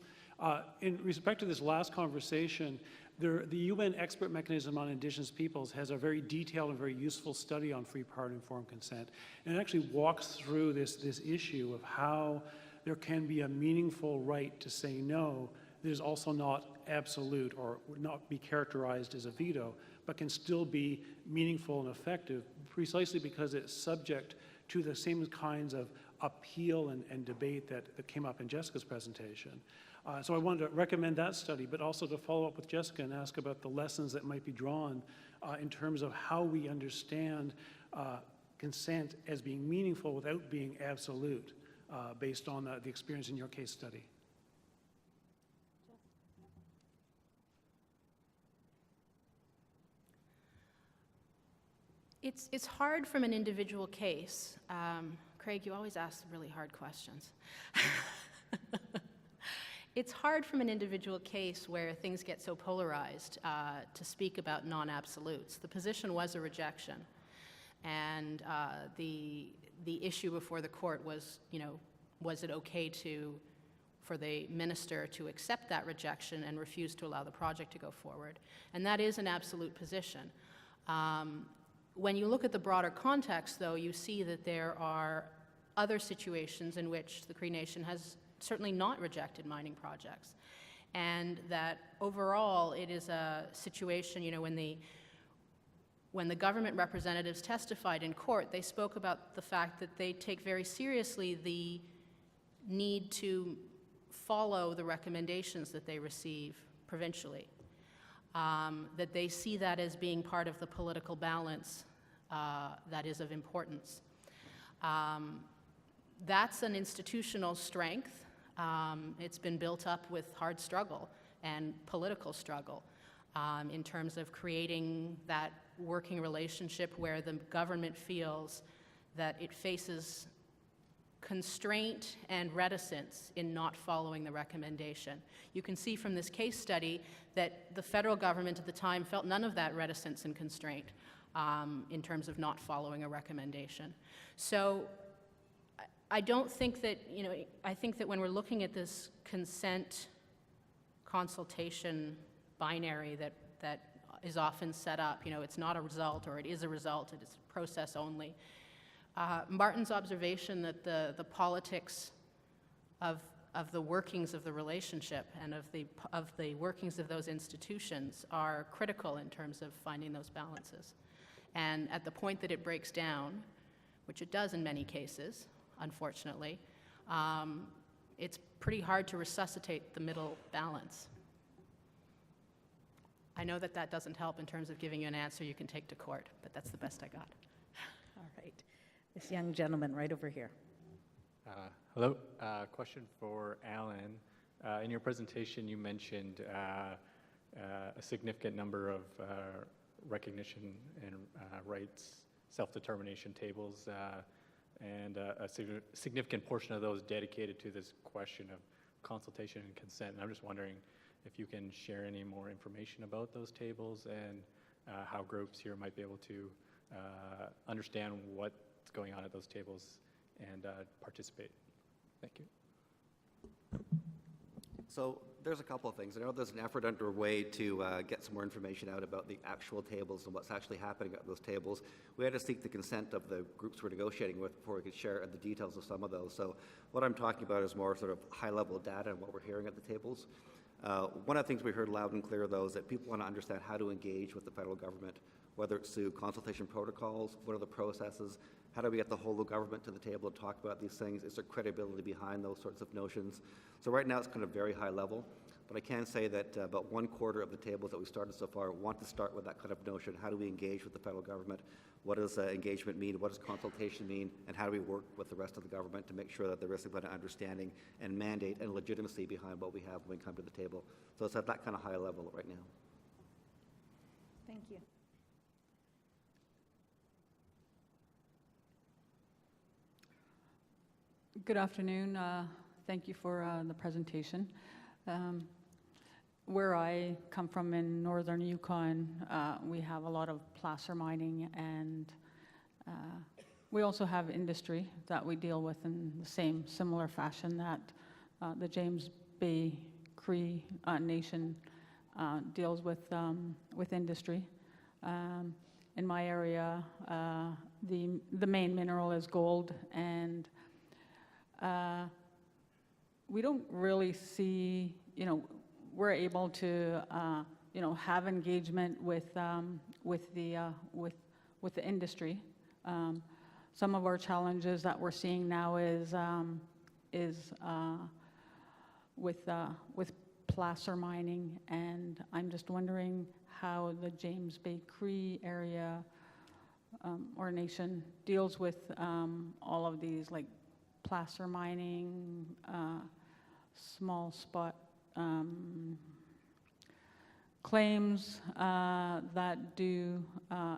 In respect to this last conversation, the UN Expert Mechanism on Indigenous Peoples has a very detailed and very useful study on free, prior, and informed consent. And it actually walks through this issue of how there can be a meaningful right to say no that is also not absolute or would not be characterized as a veto, but can still be meaningful and effective precisely because it's subject to the same kinds of appeal and debate that came up in Jessica's presentation. So I wanted to recommend that study, but also to follow up with Jessica and ask about the lessons that might be drawn in terms of how we understand consent as being meaningful without being absolute, based on the experience in your case study. It's hard from an individual case. Craig, you always ask really hard questions. It's hard from an individual case where things get so polarized to speak about non-absolutes. The position was a rejection, and the issue before the court was, was it okay for the minister to accept that rejection and refuse to allow the project to go forward? And that is an absolute position. When you look at the broader context, though, you see that there are other situations in which the Cree Nation has certainly not rejected mining projects, and that overall it is a situation, when the government representatives testified in court, they spoke about the fact that they take very seriously the need to follow the recommendations that they receive provincially, that they see that as being part of the political balance that is of importance. That's an institutional strength. It's been built up with hard struggle and political struggle in terms of creating that working relationship where the government feels that it faces constraint and reticence in not following the recommendation. You can see from this case study that the federal government at the time felt none of that reticence and constraint in terms of not following a recommendation. So I don't think that, I think that when we're looking at this consent consultation binary that is often set up, it's not a result or it is a result, it is process only. Martin's observation that the politics of the workings of the relationship and of the workings of those institutions are critical in terms of finding those balances. And at the point that it breaks down, which it does in many cases, unfortunately, it's pretty hard to resuscitate the middle balance. I know that that doesn't help in terms of giving you an answer you can take to court, but that's the best I got. All right. This young gentleman right over here. Hello. Question for Alan. In your presentation, you mentioned a significant number of recognition and rights, self-determination tables, and a significant portion of those dedicated to this question of consultation and consent. And I'm just wondering if you can share any more information about those tables and how groups here might be able to understand what's going on at those tables and participate. Thank you. So there's a couple of things. I know there's an effort underway to get some more information out about the actual tables and what's actually happening at those tables. We had to seek the consent of the groups we're negotiating with before we could share the details of some of those. So what I'm talking about is more sort of high-level data and what we're hearing at the tables. One of the things we heard loud and clear, though, is that people want to understand how to engage with the federal government, whether it's through consultation protocols, what are the processes, how do we get the whole of government to the table to talk about these things, is there credibility behind those sorts of notions? So right now it's kind of very high level. But I can say that about 1/4 of the tables that we started so far want to start with that kind of notion. How do we engage with the federal government? What does engagement mean? What does consultation mean? And how do we work with the rest of the government to make sure that there is some kind of understanding and mandate and legitimacy behind what we have when we come to the table? So it's at that kind of high level right now. Thank you. Good afternoon. Thank you for the presentation. Where I come from in northern Yukon, we have a lot of placer mining, and we also have industry that we deal with in the same similar fashion that the James Bay Cree Nation deals with industry. In my area, the main mineral is gold, and we don't really see, we're able to, have engagement with the industry. Some of our challenges that we're seeing now is with placer mining, and I'm just wondering how the James Bay Cree area or nation deals with all of these, like placer mining, small spot claims that do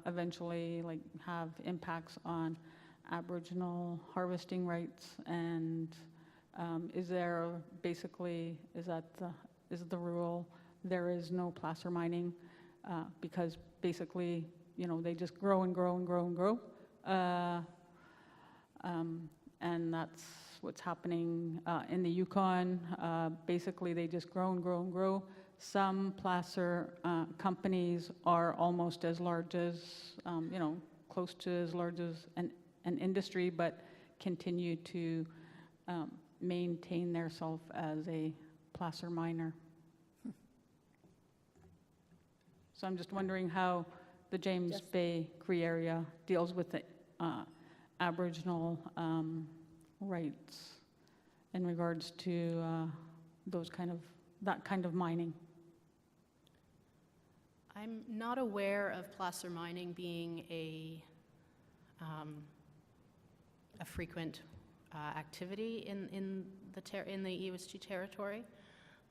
eventually have impacts on Aboriginal harvesting rights, and is there basically, is the rule there is no placer mining because basically they just grow and grow and grow and grow, and that's what's happening in the Yukon. Basically they just grow and grow and grow. Some placer companies are almost as large as, close to as large as an industry, but continue to maintain themselves as a placer miner. So I'm just wondering how the James Bay Cree area deals with the Aboriginal rights in regards to that kind of mining. I'm not aware of placer mining being a frequent activity in the EOSG territory.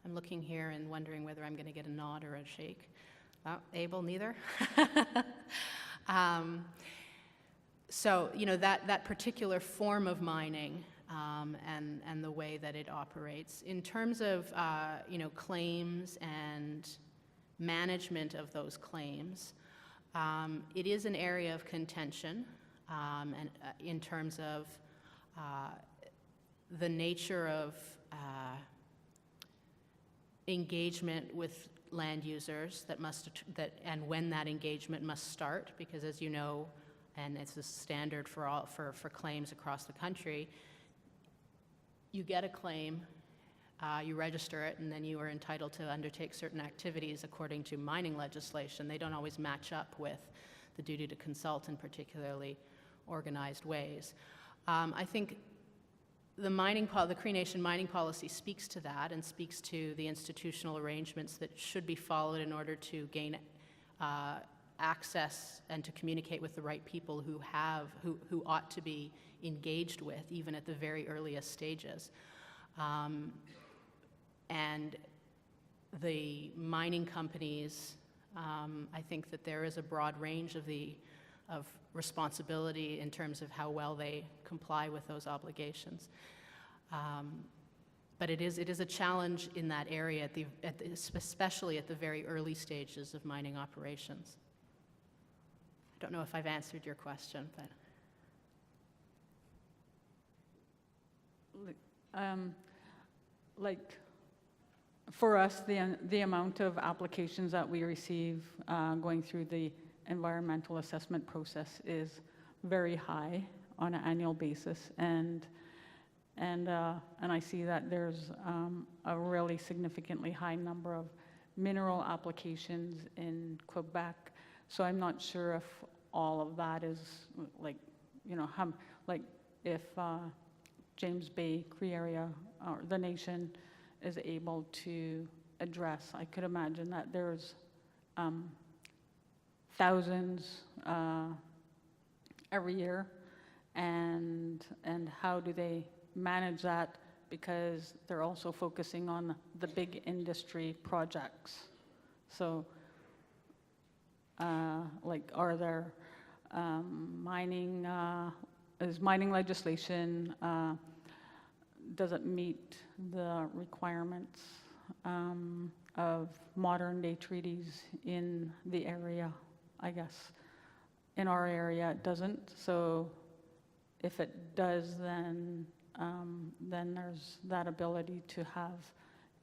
I'm looking here and wondering whether I'm going to get a nod or a shake. Abel, neither. So that particular form of mining and the way that it operates in terms of claims and management of those claims, it is an area of contention, and in terms of the nature of engagement with land users and when that engagement must start, because as you know, and it's a standard for claims across the country, you get a claim, you register it, and then you are entitled to undertake certain activities according to mining legislation. They don't always match up with the duty to consult in particularly organized ways. I think the Cree Nation mining policy speaks to that and speaks to the institutional arrangements that should be followed in order to gain access and to communicate with the right people who ought to be engaged with, even at the very earliest stages. And the mining companies, I think that there is a broad range of responsibility in terms of how well they comply with those obligations. But it is a challenge in that area, especially at the very early stages of mining operations. I don't know if I've answered your question, but. For us, the amount of applications that we receive going through the environmental assessment process is very high on an annual basis, and I see that there's a really significantly high number of mineral applications in Quebec. So I'm not sure if all of that is if James Bay Cree area or the nation is able to address. I could imagine that there's thousands every year, and how do they manage that, because they're also focusing on the big industry projects. So like, are there mining, is mining legislation, does it meet the requirements of modern day treaties in the area? I guess in our area it doesn't. So if it does, then there's that ability to have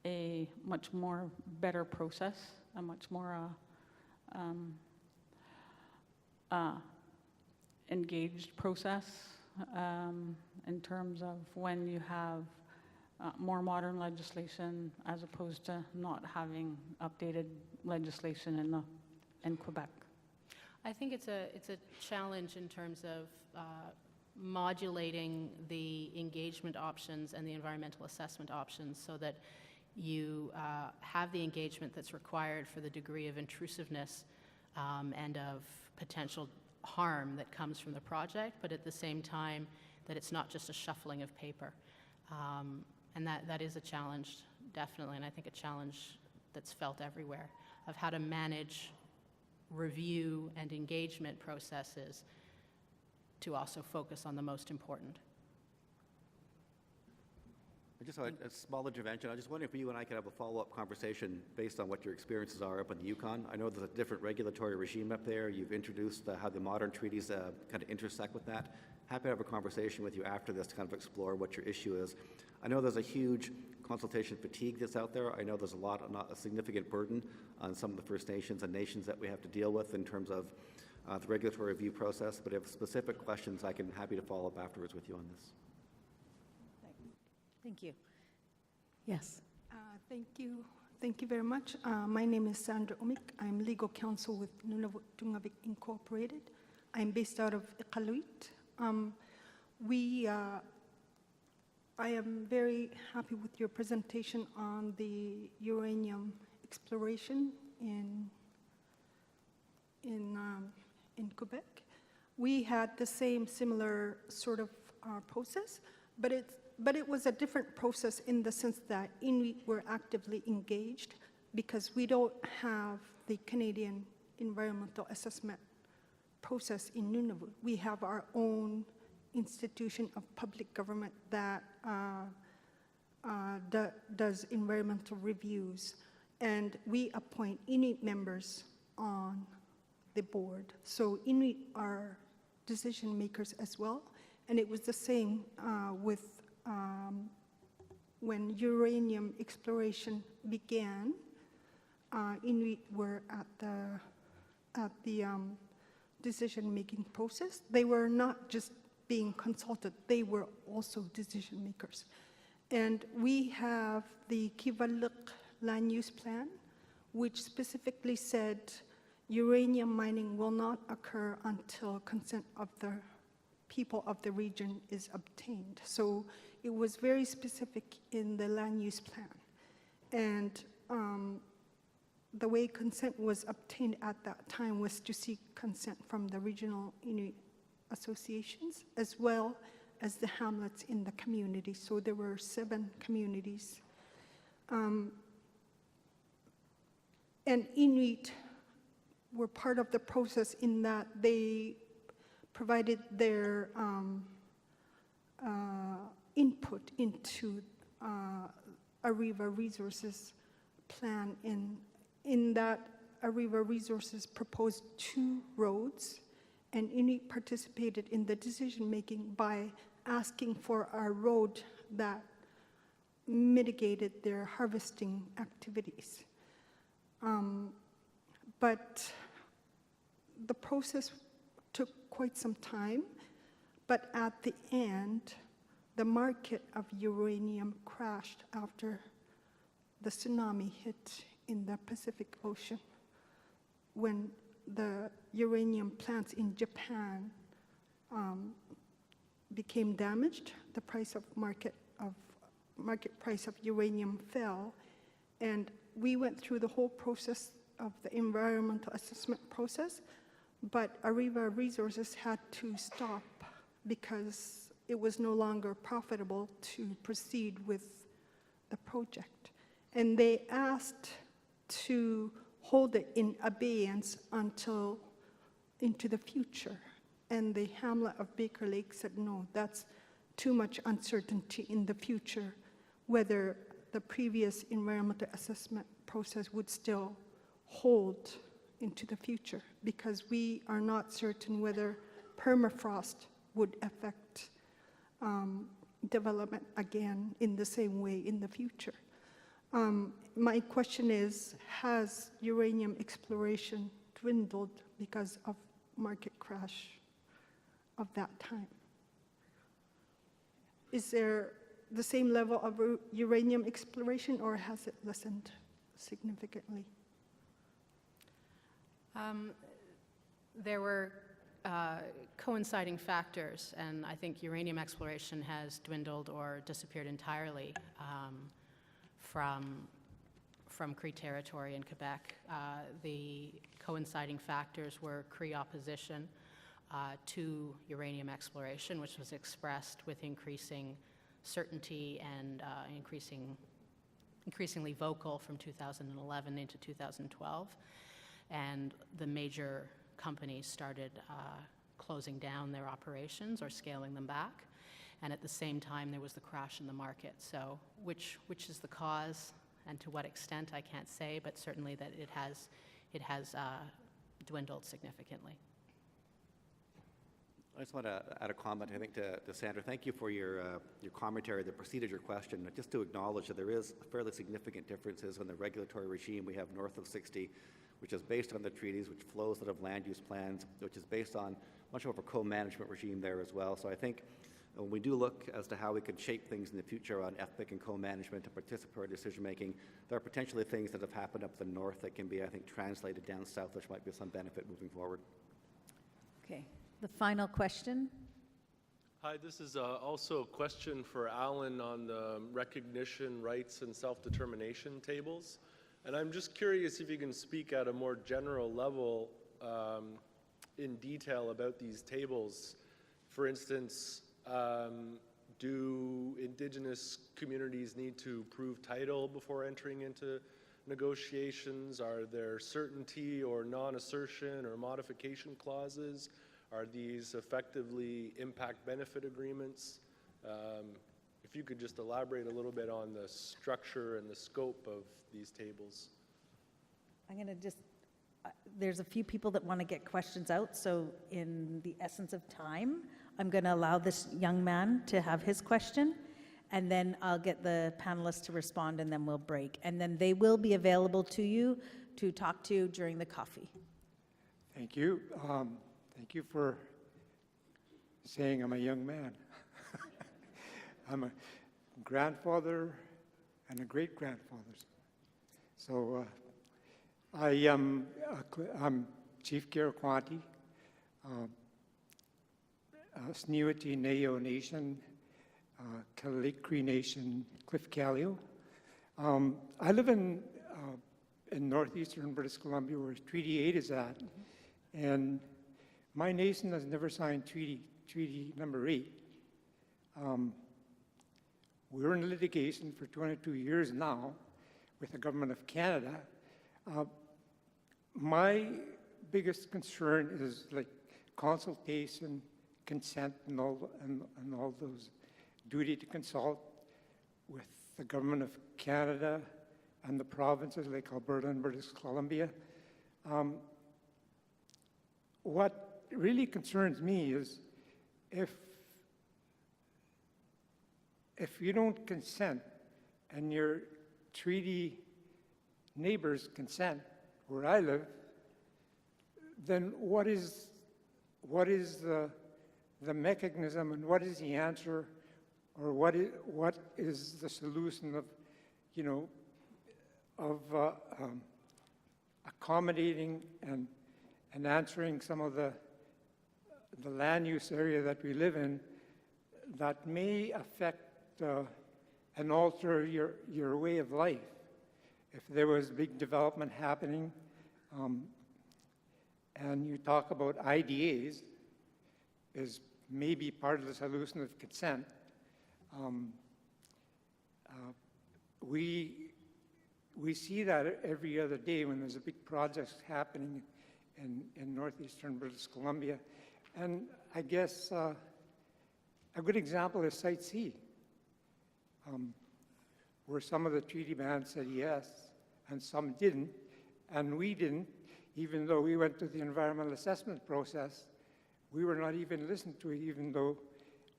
a much more better process, a much more engaged process in terms of when you have more modern legislation as opposed to not having updated legislation in Quebec. I think it's a challenge in terms of modulating the engagement options and the environmental assessment options so that you have the engagement that's required for the degree of intrusiveness and of potential harm that comes from the project, but at the same time that it's not just a shuffling of paper. And that is a challenge, definitely, and I think a challenge that's felt everywhere, of how to manage review and engagement processes to also focus on the most important. I just had a small intervention. I just wonder if you and I could have a follow-up conversation based on what your experiences are up in the Yukon. I know there's a different regulatory regime up there. You've introduced how the modern treaties kind of intersect with that. Happy to have a conversation with you after this to kind of explore what your issue is. I know there's a huge consultation fatigue that's out there. I know there's a significant burden on some of the First Nations and nations that we have to deal with in terms of the regulatory review process, but if specific questions, I can happy to follow up afterwards with you on this. Thank you. Yes. Thank you. Thank you very much. My name is Sandra Umik. I'm legal counsel with Nunavut Tungavik Incorporated. I'm based out of Iqaluit. I am very happy with your presentation on the uranium exploration in Quebec. We had the similar sort of process, but it was a different process in the sense that Inuit were actively engaged because we don't have the Canadian environmental assessment process in Nunavut. We have our own institution of public government that does environmental reviews, and we appoint Inuit members on the board. So Inuit are decision makers as well, and it was the same with when uranium exploration began. Inuit were at the decision-making process. They were not just being consulted, they were also decision makers. And we have the Kivaluk land use plan, which specifically said uranium mining will not occur until consent of the people of the region is obtained. So it was very specific in the land use plan. And the way consent was obtained at that time was to seek consent from the regional Inuit associations as well as the hamlets in the community. So there were 7 communities. And Inuit were part of the process in that they provided their input into Arriva Resources plan. In that, Arriva Resources proposed 2 roads, and Inuit participated in the decision-making by asking for a road that mitigated their harvesting activities. But the process took quite some time, but at the end, the market of uranium crashed after the tsunami hit in the Pacific Ocean, when the uranium plants in Japan became damaged. The market price of uranium fell, and we went through the whole process of the environmental assessment process, but Arriva Resources had to stop because it was no longer profitable to proceed with the project. And they asked to hold it in abeyance until into the future. And the hamlet of Baker Lake said, no, that's too much uncertainty in the future, whether the previous environmental assessment process would still hold into the future, because we are not certain whether permafrost would affect development again in the same way in the future. My question is, has uranium exploration dwindled because of market crash of that time? Is there the same level of uranium exploration, or has it lessened significantly? There were coinciding factors, and I think uranium exploration has dwindled or disappeared entirely from Cree territory in Quebec. The coinciding factors were Cree opposition to uranium exploration, which was expressed with increasing certainty and increasingly vocal from 2011 into 2012. And the major companies started closing down their operations or scaling them back. And at the same time, there was the crash in the market. So which is the cause and to what extent, I can't say, but certainly that it has dwindled significantly. I just want to add a comment, I think, to Sandra. Thank you for your commentary that preceded your question. Just to acknowledge that there is fairly significant differences in the regulatory regime we have north of 60, which is based on the treaties, which flows out of land use plans, which is based on much more of a co-management regime there as well. So I think when we do look as to how we can shape things in the future on EPIC and co-management and participatory decision-making, there are potentially things that have happened up the north that can be, I think, translated down south, which might be some benefit moving forward. Okay, the final question. Hi, this is also a question for Alan on the recognition, rights, and self-determination tables. And I'm just curious if you can speak at a more general level in detail about these tables. For instance, do Indigenous communities need to prove title before entering into negotiations? Are there certainty or non-assertion or modification clauses? Are these effectively impact benefit agreements? If you could just elaborate a little bit on the structure and the scope of these tables. I'm going to just, there's a few people that want to get questions out, so in the essence of time, I'm going to allow this young man to have his question, and then I'll get the panelists to respond, and then we'll break. And then they will be available to you to talk to during the coffee. Thank you. Thank you for saying I'm a young man. I'm a grandfather and a great-grandfather. So I'm Chief Garaquanti, Sniwati Neo Nation, Kalalik Cree Nation, Cliff Callio. I live in northeastern British Columbia, where Treaty 8 is at, and my nation has never signed Treaty number 8. We're in litigation for 22 years now with the Government of Canada. My biggest concern is like consultation, consent, and all those duty to consult with the Government of Canada and the provinces like Alberta and British Columbia. What really concerns me is if you don't consent and your treaty neighbors consent where I live, then what is the mechanism and what is the answer, or what is the solution of accommodating and answering some of the land use area that we live in that may affect and alter your way of life. if there was big development happening, and you talk about IDAs is maybe part of the solution of consent, we see that every other day when there's a big project happening in northeastern British Columbia. And I guess a good example is Site C, where some of the treaty bands said yes, and some didn't, and we didn't, even though we went through the environmental assessment process. We were not even listened to, even though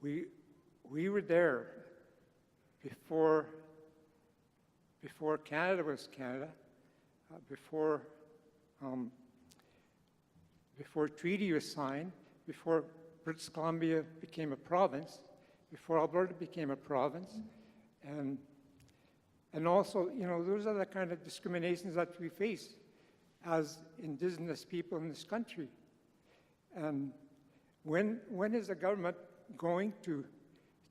we were there before Canada was Canada, before treaty was signed, before British Columbia became a province, before Alberta became a province, and also, you know, those are the kind of discriminations that we face as Indigenous people in this country. And when is the government going to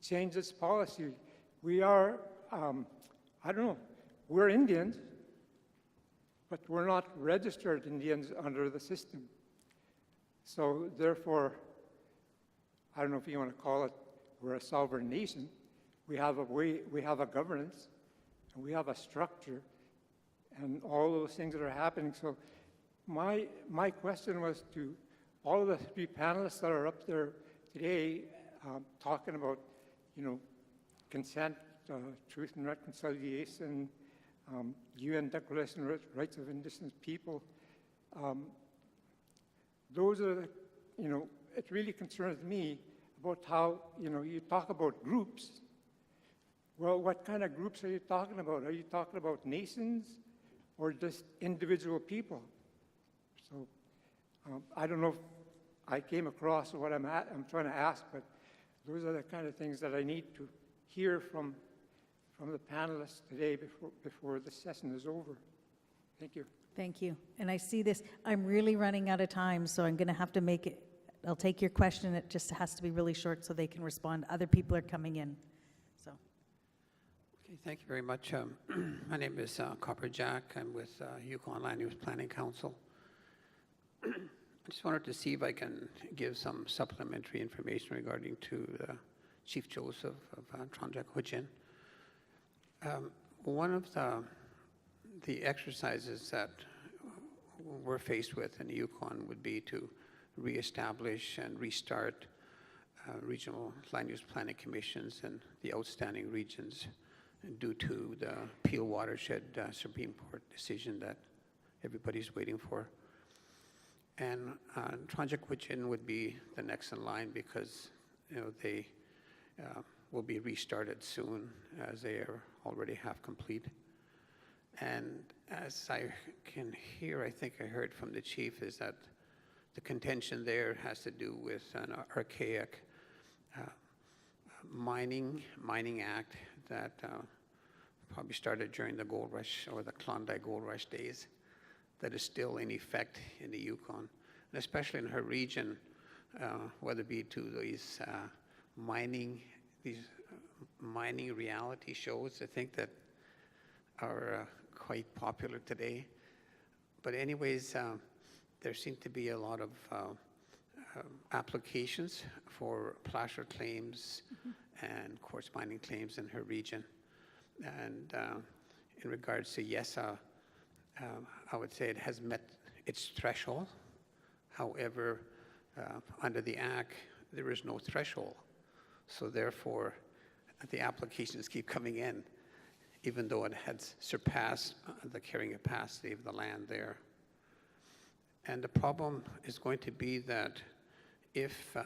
change its policy? We are, I don't know, we're Indians, but we're not registered Indians under the system. So therefore, I don't know if you want to call it, we're a sovereign nation. We have a way, we have a governance, and we have a structure, and all those things that are happening. So my question was to all of the three panelists that are up there today talking about, you know, consent, truth and reconciliation, UN Declaration of Rights of Indigenous People. Those are, you know, it really concerns me about how, you know, you talk about groups. Well, what kind of groups are you talking about? Are you talking about nations or just individual people? So I don't know if I came across what I'm trying to ask, but those are the kind of things that I need to hear from the panelists today before the session is over. Thank you. Thank you. And I see this, I'm really running out of time, so I'm going to have to make it, I'll take your question. It just has to be really short so they can respond. Other people are coming in. So. Okay, thank you very much. My name is Copper Jack. I'm with Yukon Land Use Planning Council. I just wanted to see if I can give some supplementary information regarding to Chief Joseph of Tranjak-Huichin. One of the exercises that we're faced with in Yukon would be to reestablish and restart regional land use planning commissions in the outstanding regions due to the Peel Watershed Supreme Court decision that everybody's waiting for. And Tranjak-Huichin would be the next in line because, you know, they will be restarted soon, as they are already half complete. And as I can hear, I think I heard from the chief, is that the contention there has to do with an archaic mining act that probably started during the gold rush or the Klondike gold rush days, that is still in effect in the Yukon, and especially in her region, whether it be to these mining reality shows, I think that are quite popular today. But anyways, there seem to be a lot of applications for placer claims and quartz mining claims in her region. And in regards to Yessa, I would say it has met its threshold. However, under the Act, there is no threshold. So therefore, the applications keep coming in, even though it had surpassed the carrying capacity of the land there. And the problem is going to be that if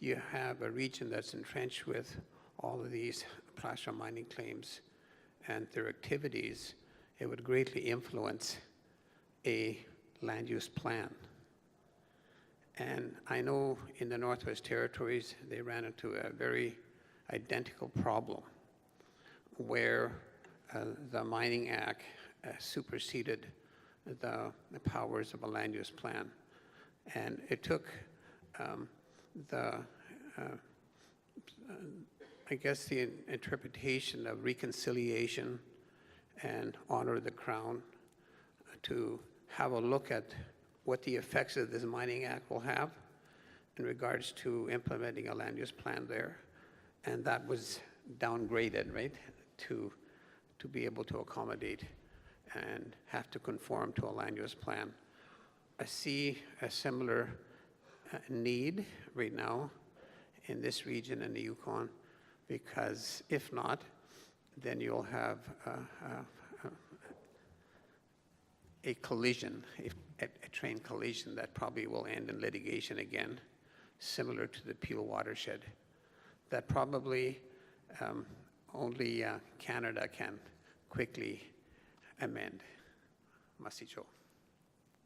you have a region that's entrenched with all of these placer mining claims and their activities, it would greatly influence a land use plan. And I know in the Northwest Territories, they ran into a very identical problem where the Mining Act superseded the powers of a land use plan. And it took I guess the interpretation of reconciliation and honor the Crown to have a look at what the effects of this Mining Act will have in regards to implementing a land use plan there. And that was downgraded, right, to be able to accommodate and have to conform to a land use plan. I see a similar need right now in this region in the Yukon, because if not, then you'll have a collision, a train collision that probably will end in litigation again, similar to the Peel watershed, that probably only Canada can quickly amend. Masicho.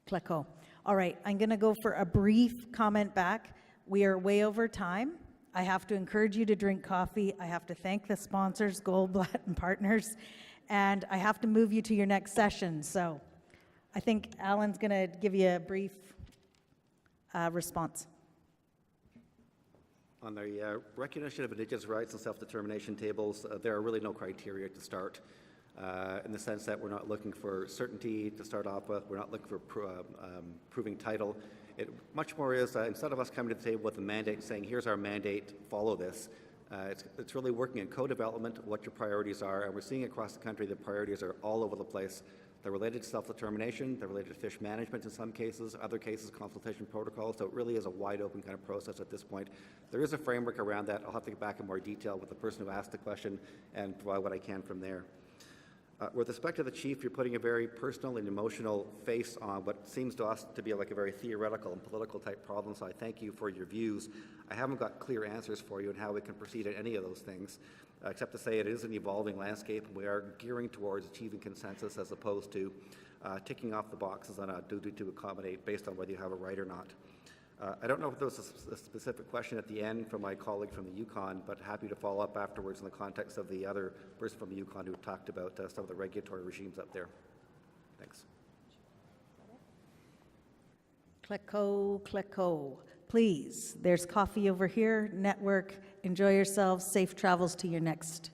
Clecco. All right, I'm going to go for a brief comment back. We are way over time. I have to encourage you to drink coffee. I have to thank the sponsors, Goldblatt and Partners, and I have to move you to your next session. So I think Alan's going to give you a brief response. On the recognition of Indigenous rights and self-determination tables, there are really no criteria to start. In the sense that we're not looking for certainty to start off with, we're not looking for proving title. It much more is, instead of us coming to the table with a mandate saying, here's our mandate, follow this, it's really working in co-development, what your priorities are, and we're seeing across the country that priorities are all over the place. They're related to self-determination, they're related to fish management in some cases, other cases consultation protocols, so it really is a wide open kind of process at this point. There is a framework around that. I'll have to get back in more detail with the person who asked the question and provide what I can from there. With respect to the chief, you're putting a very personal and emotional face on what seems to us to be like a very theoretical and political type problem, so I thank you for your views. I haven't got clear answers for you on how we can proceed at any of those things, except to say it is an evolving landscape, and we are gearing towards achieving consensus as opposed to ticking off the boxes on a duty to accommodate based on whether you have a right or not. I don't know if there was a specific question at the end from my colleague from the Yukon, but happy to follow up afterwards in the context of the other person from the Yukon who talked about some of the regulatory regimes up there. Thanks. Clecco, Clecco. Please, there's coffee over here. Network. Enjoy yourselves. Safe travels to your next